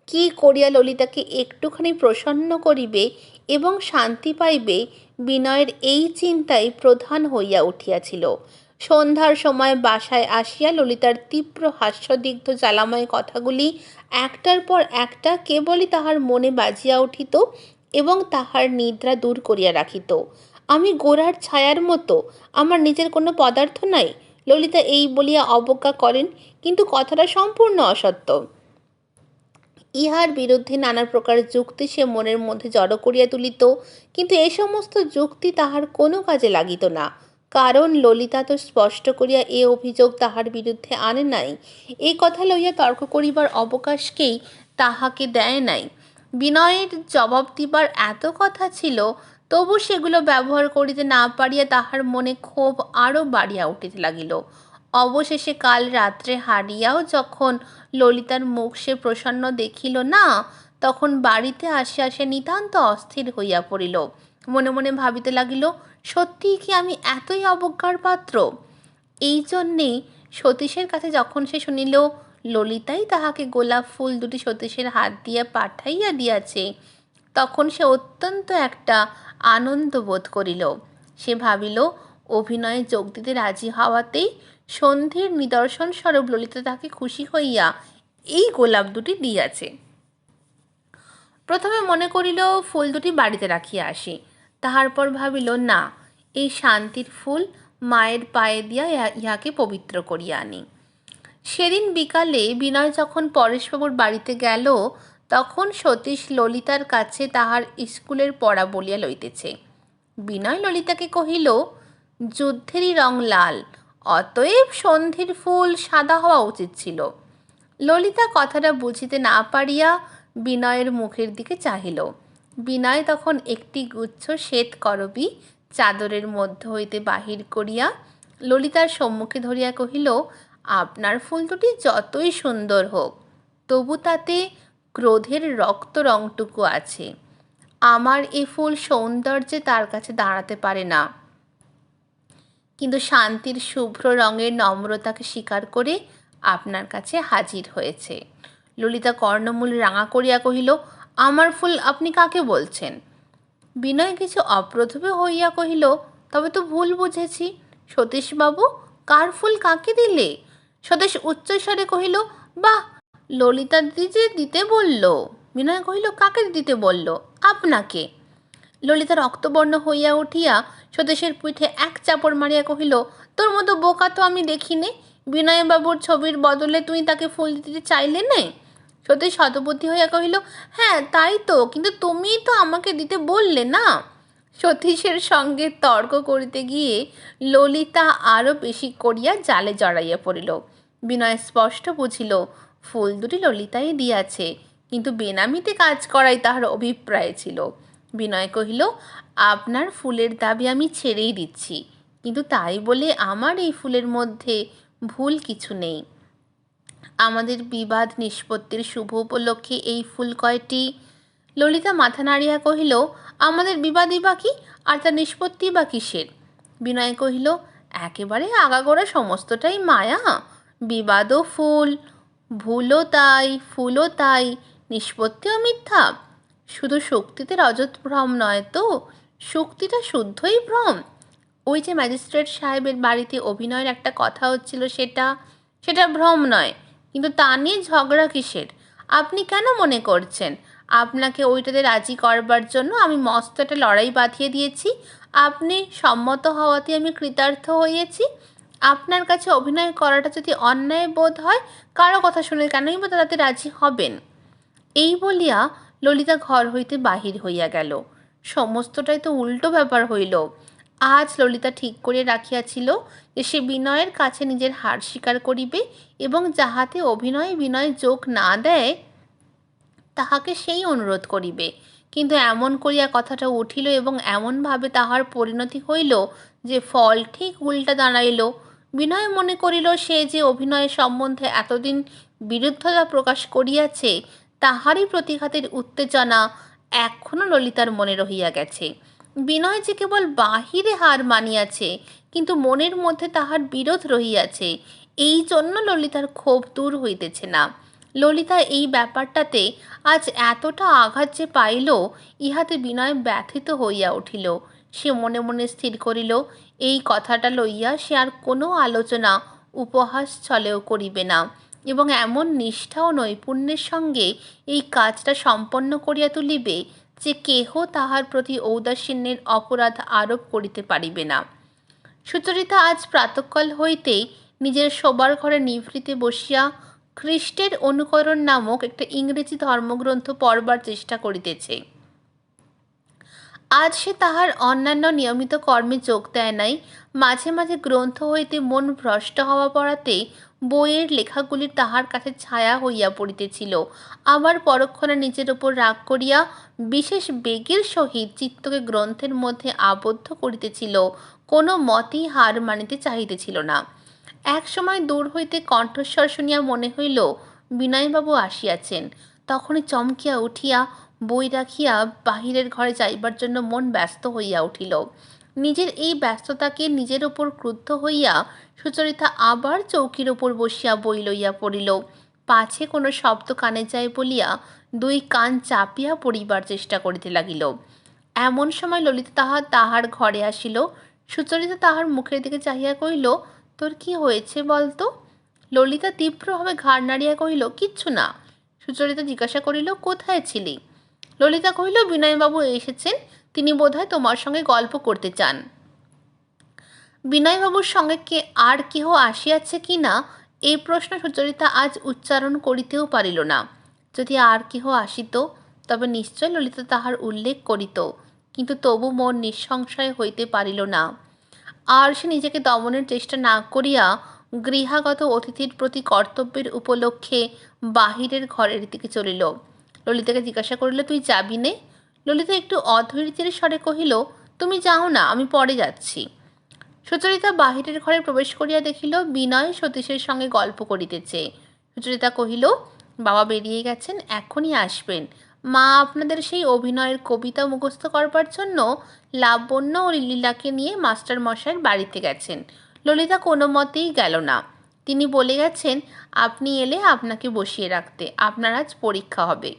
কি করিয়া ললিতাকে একটুখানি প্রসন্ন করিবে এবং শান্তি পাইবে, বিনয়ের এই চিন্তাই প্রধান হইয়া উঠিয়াছিল। সন্ধ্যার সময় বাসায় আসিয়া ললিতার তীব্র হাস্যদিগ্ধ জ্বালাময় কথাগুলি একটার পর একটা কেবলই তাহার মনে বাজিয়া উঠিত এবং তাহার নিদ্রা দূর করিয়া রাখিত। আমি গোড়ার ছায়ার মতো, আমার নিজের কোনো পদার্থ নাই, ললিতা এই বলিয়া অবজ্ঞা করেন, কিন্তু কথাটা সম্পূর্ণ অসত্য। ইহার বিরুদ্ধে নানা প্রকার যুক্তি সে মনের মধ্যে জড়ো করিয়া তুলিত, কিন্তু এ সমস্ত যুক্তি তাহার কোনো কাজে লাগিত না, কারণ ললিতা তো স্পষ্ট করিয়া এ অভিযোগ তাহার বিরুদ্ধে আনে নাই, এই কথা লইয়া তর্ক করিবার অবকাশকেই তাহাকে দেয় নাই। বিনয়ের জবাব দিবার এত কথা ছিল, তবু সেগুলো ব্যবহার করিতে না পারিয়া তাহার মনে ক্ষোভ আরও বাড়িয়া উঠিতে লাগিল। অবশেষে কাল রাত্রে হারিয়াও যখন ললিতার মুখ সে প্রসন্ন দেখিল না, তখন বাড়িতে আসিয়া সে নিতান্ত অস্থির হইয়া পড়িল। মনে মনে ভাবিতে লাগিল, সত্যিই কি আমি এতই অবজ্ঞার পাত্র? এই জন্যেই সতীশের কাছে যখন সে শুনিল ললিতাই তাহাকে গোলাপ ফুল দুটি সতীশের হাত দিয়া পাঠাইয়া দিয়াছে, তখন সে অত্যন্ত একটা আনন্দ বোধ করিল। সে ভাবিল, অভিনয়ে যোগ দিতে রাজি হওয়াতেই সন্ধির নিদর্শন স্বরূপ ললিতা তাকে খুশি হইয়া এই গোলাপ দুটি দিয়াছে। প্রথমে মনে করিল ফুল দুটি বাড়িতে রাখিয়া আসি, তাহার পর ভাবিল, না, এই শান্তির ফুল মায়ের পায়ে দিয়া ইহাকে পবিত্র করিয়া আনি। সেদিন বিকালে বিনয় যখন পরেশবাবুর বাড়িতে গেল, তখন সতীশ ললিতার কাছে তাহার স্কুলের পড়া বলিয়া লইতেছে। বিনয় ললিতাকে কহিল, যুদ্ধেরই রং লাল, অতএব সন্ধির ফুল সাদা হওয়া উচিত ছিল। ললিতা কথাটা বুঝিতে না পারিয়া বিনয়ের মুখের দিকে চাহিল। বিনয় তখন একটি গুচ্ছ শ্বেত করবী চাদরের মধ্য হইতে বাহির করিয়া ললিতার সম্মুখে ধরিয়া কহিল, আপনার ফুল দুটি যতই সুন্দর হোক, তবু তাতে ক্রোধের রক্ত রংটুকু আছে। আমার এ ফুল সৌন্দর্যে তার কাছে দাঁড়াতে পারে না, কিন্তু শান্তির শুভ্র রঙের নম্রতাকে স্বীকার করে আপনার কাছে হাজির হয়েছে। ললিতা কর্ণমূল রাঙা করিয়া কহিল, আমার ফুল আপনি কাকে বলছেন? বিনয় কিছু অপ্রতিভ হইয়া কহিল, তবে তো ভুল বুঝেছি সতীশবাবু, কার ফুল কাকে দিলে? সতীশ উচ্চস্বরে কহিল, বাহ, ললিতা দিদি যে দিতে বলল। বিনয় কহিল, কাকে দিতে বলল? আপনাকে। ললিতা রক্তবর্ণ হইয়া উঠিয়া সতীশের পিঠে এক চাপড় মারিয়া কহিল, তোর মতো বোকা তো আমি দেখিনি, বিনয়বাবুর ছবির বদলে তুই তাকে ফুল দিতে চাইলে নে? সতীশ হতবুদ্ধি হইয়া কহিল, হ্যাঁ তাই তো, কিন্তু তুমিই তো আমাকে দিতে বললে না। সতীশের সঙ্গে তর্ক করিতে গিয়ে ললিতা আরও বেশি করিয়া জালে জড়াইয়া পড়িল। বিনয় স্পষ্ট বুঝিল ফুল দুটি ললিতাই দিয়াছে, কিন্তু বেনামিতে কাজ করাই তাহার অভিপ্রায় ছিল। বিনয় কহিল, আপনার ফুলের দাবি আমি ছেড়েই দিচ্ছি, কিন্তু তাই বলে আমার এই ফুলের মধ্যে ভুল কিছু নেই। আমাদের বিবাদ নিষ্পত্তির শুভ উপলক্ষে এই ফুল কয়টি? ললিতা মাথা নাড়িয়া কহিল, আমাদের বিবাদই বা কি, আর তার নিষ্পত্তি বা কিসের? বিনয় কহিল, একেবারে আগাগোড়া সমস্তটাই মায়া, বিবাদও ফুল, ভুলও তাই, ফুলও তাই, নিষ্পত্তিও মিথ্যা। শুধু শক্তিতে রজত ভ্রম নয় তো, শক্তিটা শুদ্ধই ভ্রম। ওই যে ম্যাজিস্ট্রেট সাহেবের বাড়িতে অভিনয়ের একটা কথা হচ্ছিল, সেটা ভ্রম নয়, কিন্তু তা নিয়ে ঝগড়া কিসের? আপনি কেন মনে করছেন আপনাকে ওইটাতে রাজি করবার জন্য আমি মস্ত একটা লড়াই বাঁধিয়ে দিয়েছি? আপনি সম্মত হওয়াতে আমি কৃতার্থ হয়েছি। আপনার কাছে অভিনয় করাটা যদি অন্যায় বোধ হয়, কারো কথা শুনে কেনই বা তাতে রাজি হবেন? এই বলিয়া ললিতা ঘর হইতে বাহির হইয়া গেল। সমস্তটাই তো উল্টো ব্যাপার হইল। আজ ললিতা ঠিক করিয়া রাখিয়াছিল যে সে বিনয়ের কাছে নিজের হার স্বীকার করিবে এবং যাহাতে অভিনয়ে বিনয় যোগ না দেয় তাহাকে সেই অনুরোধ করিবে। কিন্তু এমন করিয়া কথাটা উঠিল এবং এমনভাবে তাহার পরিণতি হইল যে ফল ঠিক উল্টা দাঁড়াইল। বিনয় মনে করিল সে যে অভিনয় সম্বন্ধে এতদিন বিরুদ্ধতা প্রকাশ করিয়াছে তাহারই প্রতিঘাতের উত্তেজনা এখনও ললিতার মনে রহিয়া গেছে। বিনয় যে কেবল বাহিরে হার মানিয়াছে, কিন্তু মনের মধ্যে তাহার বিরোধ রহিয়াছে, এই জন্য ললিতার ক্ষোভ দূর হইতেছে না। ললিতা এই ব্যাপারটাতে আজ এতটা আঘাত যে পাইল, ইহাতে বিনয় ব্যথিত হইয়া উঠিল। সে মনে মনে স্থির করিল এই কথাটা লইয়া সে আর কোনো আলোচনা উপহাস ছলেও করিবে না এবং এমন নিষ্ঠা ও নৈপুণ্যের সঙ্গে এই কাজটা সম্পন্ন করিয়া তুলিবে যে কেহ তাহার প্রতি ঔদাসীন্যের অপরাধ আরোপ করিতে পারিবে না। সুচরিতা আজ প্রাতঃকাল হইতেই নিজের শোবার ঘরে নিভৃতে বসিয়া খ্রিস্টের অনুকরণ নামক একটা ইংরেজি ধর্মগ্রন্থ পড়বার চেষ্টা করিতেছে। আজ সে তাহার অন্যান্য নিয়মিত কর্মে যোগ দেয় নাই। মাঝে মাঝে গ্রন্থ হইতে মন ভ্রষ্ট হওয়া পড়াতে বইয়ের লেখাগুলি তাহার কাছে ছায়া হইয়া পড়িতেছিল। আবার পরক্ষণে নিজের ওপর রাগ করিয়া বিশেষ বেগের সহিত চিত্তকে গ্রন্থের মধ্যে আবদ্ধ করিতেছিল, কোনো মতেই হার মানিতে চাহিতেছিল না। এক সময় দূর হইতে কণ্ঠস্বর শুনিয়া মনে হইল বিনয়বাবু আসিয়াছেন। তখনই চমকিয়া উঠিয়া বই রাখিয়া বাহিরের ঘরে যাইবার জন্য মন ব্যস্ত হইয়া উঠিল। নিজের এই ব্যস্ততাকে নিজের ওপর ক্রুদ্ধ হইয়া সুচরিতা আবার চৌকির ওপর বসিয়া বই লইয়া পড়িল। পাছে কোনো শব্দ কানে যায় বলিয়া দুই কান চাপিয়া পড়িবার চেষ্টা করিতে লাগিল। এমন সময় ললিতা তাহার ঘরে আসিল। সুচরিতা তাহার মুখের দিকে চাহিয়া কহিল, তোর কি হয়েছে বলতো? ললিতা তীব্রভাবে ঘাড় নাড়িয়া কহিল, কিচ্ছু না। সুচরিতা জিজ্ঞাসা করিল, কোথায় ছিলি? ললিতা কহিল, বিনয়বাবু এসেছেন, তিনি বোধহয় তোমার সঙ্গে গল্প করতে চান। বিনয়বাবুর সঙ্গে আর কেহ আসিয়াছে কি না এই প্রশ্ন সুচরিতা আজ উচ্চারণ করিতেও পারিল না। যদি আর কেহ আসিত তবে নিশ্চয় ললিতা তাহার উল্লেখ করিত, কিন্তু তবু মন নিঃসংশয় হইতে পারিল না। আর সে নিজেকে দমনের চেষ্টা না করিয়া গৃহাগত অতিথির প্রতি কর্তব্যের উপলক্ষে বাহিরের ঘরের দিকে চলিল। ললিতাকে জিজ্ঞাসা করিল, তুই যাবি নে? ললিতা একটু অধৈর্যের স্বরে কহিল, তুমি যাও না, আমি পরে যাচ্ছি। সুচরিতা বাহিরের ঘরে প্রবেশ করিয়া দেখিল বিনয় সতীশের সঙ্গে গল্প করিতেছে। সুচরিতা কহিল, বাবা বেরিয়ে গেছেন, এখনই আসবেন। মা আপনাদের সেই অভিনয়ের কবিতা মুখস্থ করবার জন্য লাবণ্য ও লীলাকে নিয়ে মাস্টার মশাইয়ের বাড়িতে গেছেন। ললিতা কোনো মতেই গেল না। তিনি বলে গেছেন আপনি এলে আপনাকে বসিয়ে রাখতে, আপনার আজ পরীক্ষা হবে।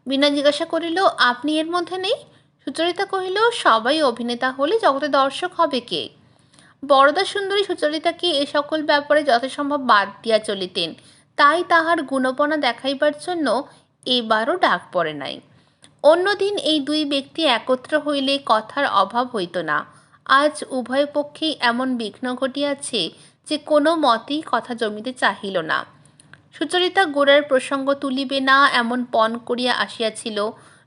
বিনয় জিজ্ঞাসা করিল, আপনি এর মধ্যে নেই? সুচরিতা কহিল, সবাই অভিনেতা হলে জগতে দর্শক হবে কে? বরদা সুন্দরী সুচরিতাকে এ সকল ব্যাপারে যথাসম্ভব বাদ দিয়া চলিতেন, তাই তাহার গুণপনা দেখাইবার জন্য এবারও ডাক পড়ে নাই। অন্যদিন এই দুই ব্যক্তি একত্র হইলে কথার অভাব হইত না। আজ উভয় পক্ষেই এমন বিঘ্ন ঘটিয়াছে যে কোনো মতেই কথা জমিতে চাহিল না। সুচরিতা গোরার প্রসঙ্গ তুলিবে না এমন পণ করিয়া আসিয়াছিল।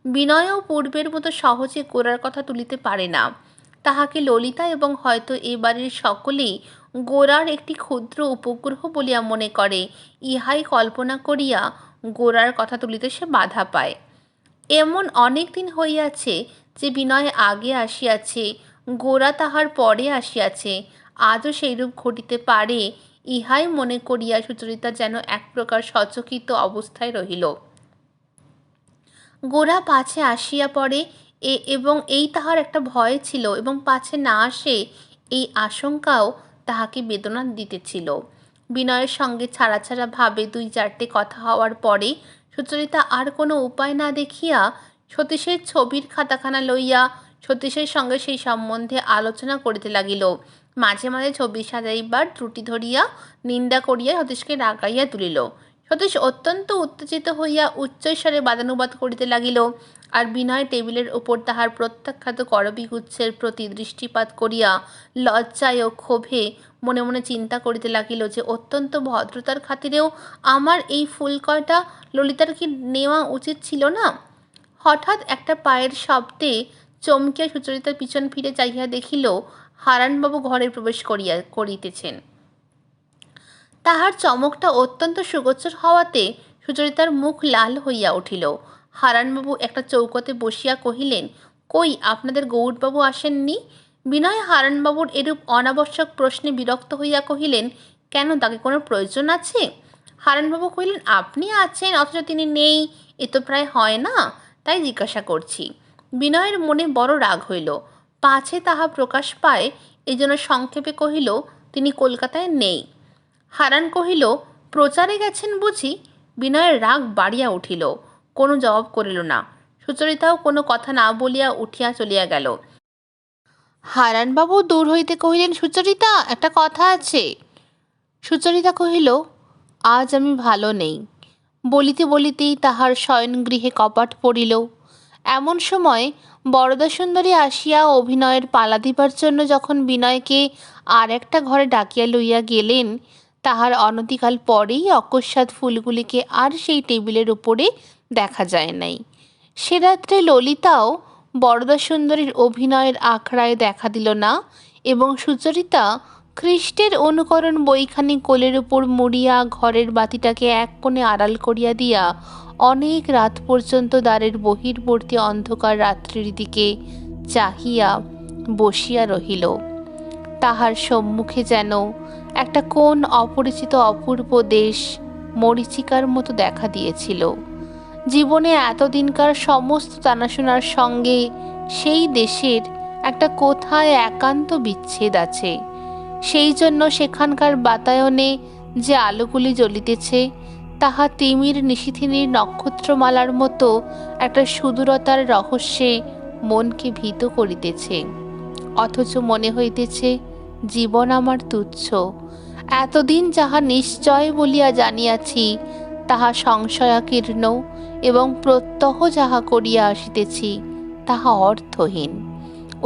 বিনয়ও পূর্বের মতো সহজে গোরার কথা তুলিতে পারে না। তাহাকে ললিতা এবং হয়তো এ বাড়ির সকলেই গোরার একটি ক্ষুদ্র উপগ্রহ বলিয়া মনে করে, ইহাই কল্পনা করিয়া গোরার কথা তুলিতে সে বাধা পায়। এমন অনেক দিন হইয়াছে যে বিনয় আগে আসিয়াছে, গোরা তাহার পরে আসিয়াছে, আজও সেইরূপ ঘটিতে পারে ইহাই মনে করিয়া সুচরিতা যেন এক প্রকার সচকিত অবস্থায় রহিল। গোরা পাছে আসিয়া পড়ে এবং এই তাহার একটা ভয় ছিল, এবং পাছে না আসে এই আশঙ্কাও তাহাকে বেদনা দিতেছিল। বিনয়ের সঙ্গে ছাড়া ছাড়া ভাবে দুই চারটে কথা হওয়ার পরে সুচরিতা আর কোনো উপায় না দেখিয়া সতীশের ছবির খাতাখানা লইয়া সতীশের সঙ্গে সেই সম্বন্ধে আলোচনা করিতে লাগিল। মাঝে মাঝে ছবি সাজাইবার ত্রুটি ধরিয়া নিন্দা করিয়া সতীশকে রাগাইয়া তুলিল। সতীশ অত্যন্ত উত্তেজিত হইয়া উচ্চস্বরে বাদানুবাদ করিতে লাগিল, আর বিনয় টেবিলের উপর তাহার প্রত্যাখ্যাত করবিগুচ্ছের প্রতি দৃষ্টিপাত করিয়া লজ্জায় ও ক্ষোভে মনে মনে চিন্তা করিতে লাগিল যে অত্যন্ত ভদ্রতার খাতিরেও আমার এই ফুল কয়টা ললিতার কি নেওয়া উচিত ছিল না। হঠাৎ একটা পায়ের শব্দে চমকিয়া সুচরিতার পিছন ফিরে চাহিয়া দেখিল হারানবাবু ঘরে প্রবেশ করিতেছেন। তাহার চমকটা অত্যন্ত সুগোচর হওয়াতে সুচরিতার মুখ লাল হইয়া উঠিল। হারানবাবু একটা চৌকোতে বসিয়া কহিলেন, কই আপনাদের গৌরবাবু আসেননি? বিনয় হারানবাবুর এরূপ অনাবশ্যক প্রশ্নে বিরক্ত হইয়া কহিলেন, কেন, তাকে কোনো প্রয়োজন আছে? হারানবাবু কহিলেন, আপনি আছেন অথচ তিনি নেই, এ তো প্রায় হয় না, তাই জিজ্ঞাসা করছি। বিনয়ের মনে বড় রাগ হইল, পাছে তাহা প্রকাশ পায় এই জন্য সংক্ষেপে কহিল, তিনি কলকাতায় নেই। হারান কহিল, প্রচারে গেছেন বুঝি? বিনয়ের রাগ বাড়িয়া উঠিল, কোনো জবাব করিল না। সুচরিতাও কোনো কথা না বলিয়া উঠিয়া চলিয়া গেল। হারানবাবু দূর হইতে কহিলেন, সুচরিতা, একটা কথা আছে। সুচরিতা কহিল, আজ আমি ভালো নেই। বলিতে বলিতেই তাহার শয়নগৃহে কপাট পড়িল। এমন সময় বরদাসুন্দরী আসিয়া অভিনয়ের পালা দিবার জন্য যখন বিনয়কে আর একটা ঘরে ডাকিয়া লইয়া গেলেন, তাহার অনতিকাল পরেই অকস্মাৎ ফুলগুলিকে আর সেই টেবিলের উপরে দেখা যায় নাই। সে রাত্রে ললিতাও বরদাসুন্দরীর অভিনয়ের আখড়ায় দেখা দিল না, এবং সুচরিতা খ্রিস্টের অনুকরণ বইখানি কোলের উপর মুড়িয়া ঘরের বাতিটাকে এক কোণে আড়াল করিয়া দিয়া অনেক রাত পর্যন্ত দ্বারের বহির্বর্তী অন্ধকার রাত্রির দিকে চাহিয়া বসিয়া রহিল। তাহার সম্মুখে যেন একটা কোন অপরিচিত অপূর্ব দেশ মরীচিকার মতো দেখা দিয়েছিল। জীবনে এতদিনকার সমস্ত জানাশোনার সঙ্গে সেই দেশের একটা কোথায় একান্ত বিচ্ছেদ আছে। সেই জন্য সেখানকার বাতায়নে যে আলোগুলি জ্বলিতেছে তাহা তিমির নিশিথিনীর নক্ষত্রমালার মতো একটা সুদূরতার রহস্যে মনকে ভীত করিতেছে। অথচ মনে হইতেছে জীবন আমার তুচ্ছ। এতদিন যাহা নিশ্চয় বলিয়া জানিয়াছি তাহা সংশয়াকীর্ণ, এবং প্রত্যহ যাহা করিয়া আসিতেছি তাহা অর্থহীন।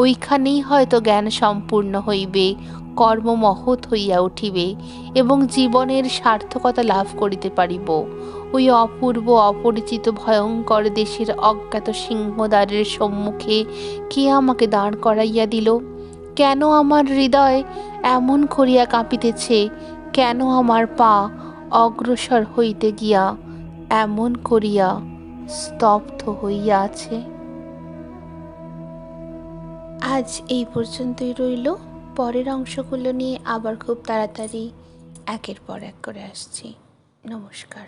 ওইখানেই হয়তো জ্ঞান সম্পূর্ণ হইবে, কর্ম মহৎ হইয়া উঠিবে, এবং জীবনের সার্থকতা লাভ করিতে পারিব। ওই অপূর্ব অপরিচিত ভয়ঙ্কর দেশের অজ্ঞাত সিংহদ্বারের সম্মুখে কে আমাকে দাঁড় করাইয়া দিল? কেন আমার হৃদয় এমন করিয়া কাঁপিতেছে? কেন আমার পা অগ্রসর হইতে গিয়া এমন করিয়া স্তব্ধ হইয়া আছে? আজ এই পর্যন্তই রইল। পরের অংশগুলো নিয়ে আবার খুব তাড়াতাড়ি একের পর এক করে আসছি। নমস্কার।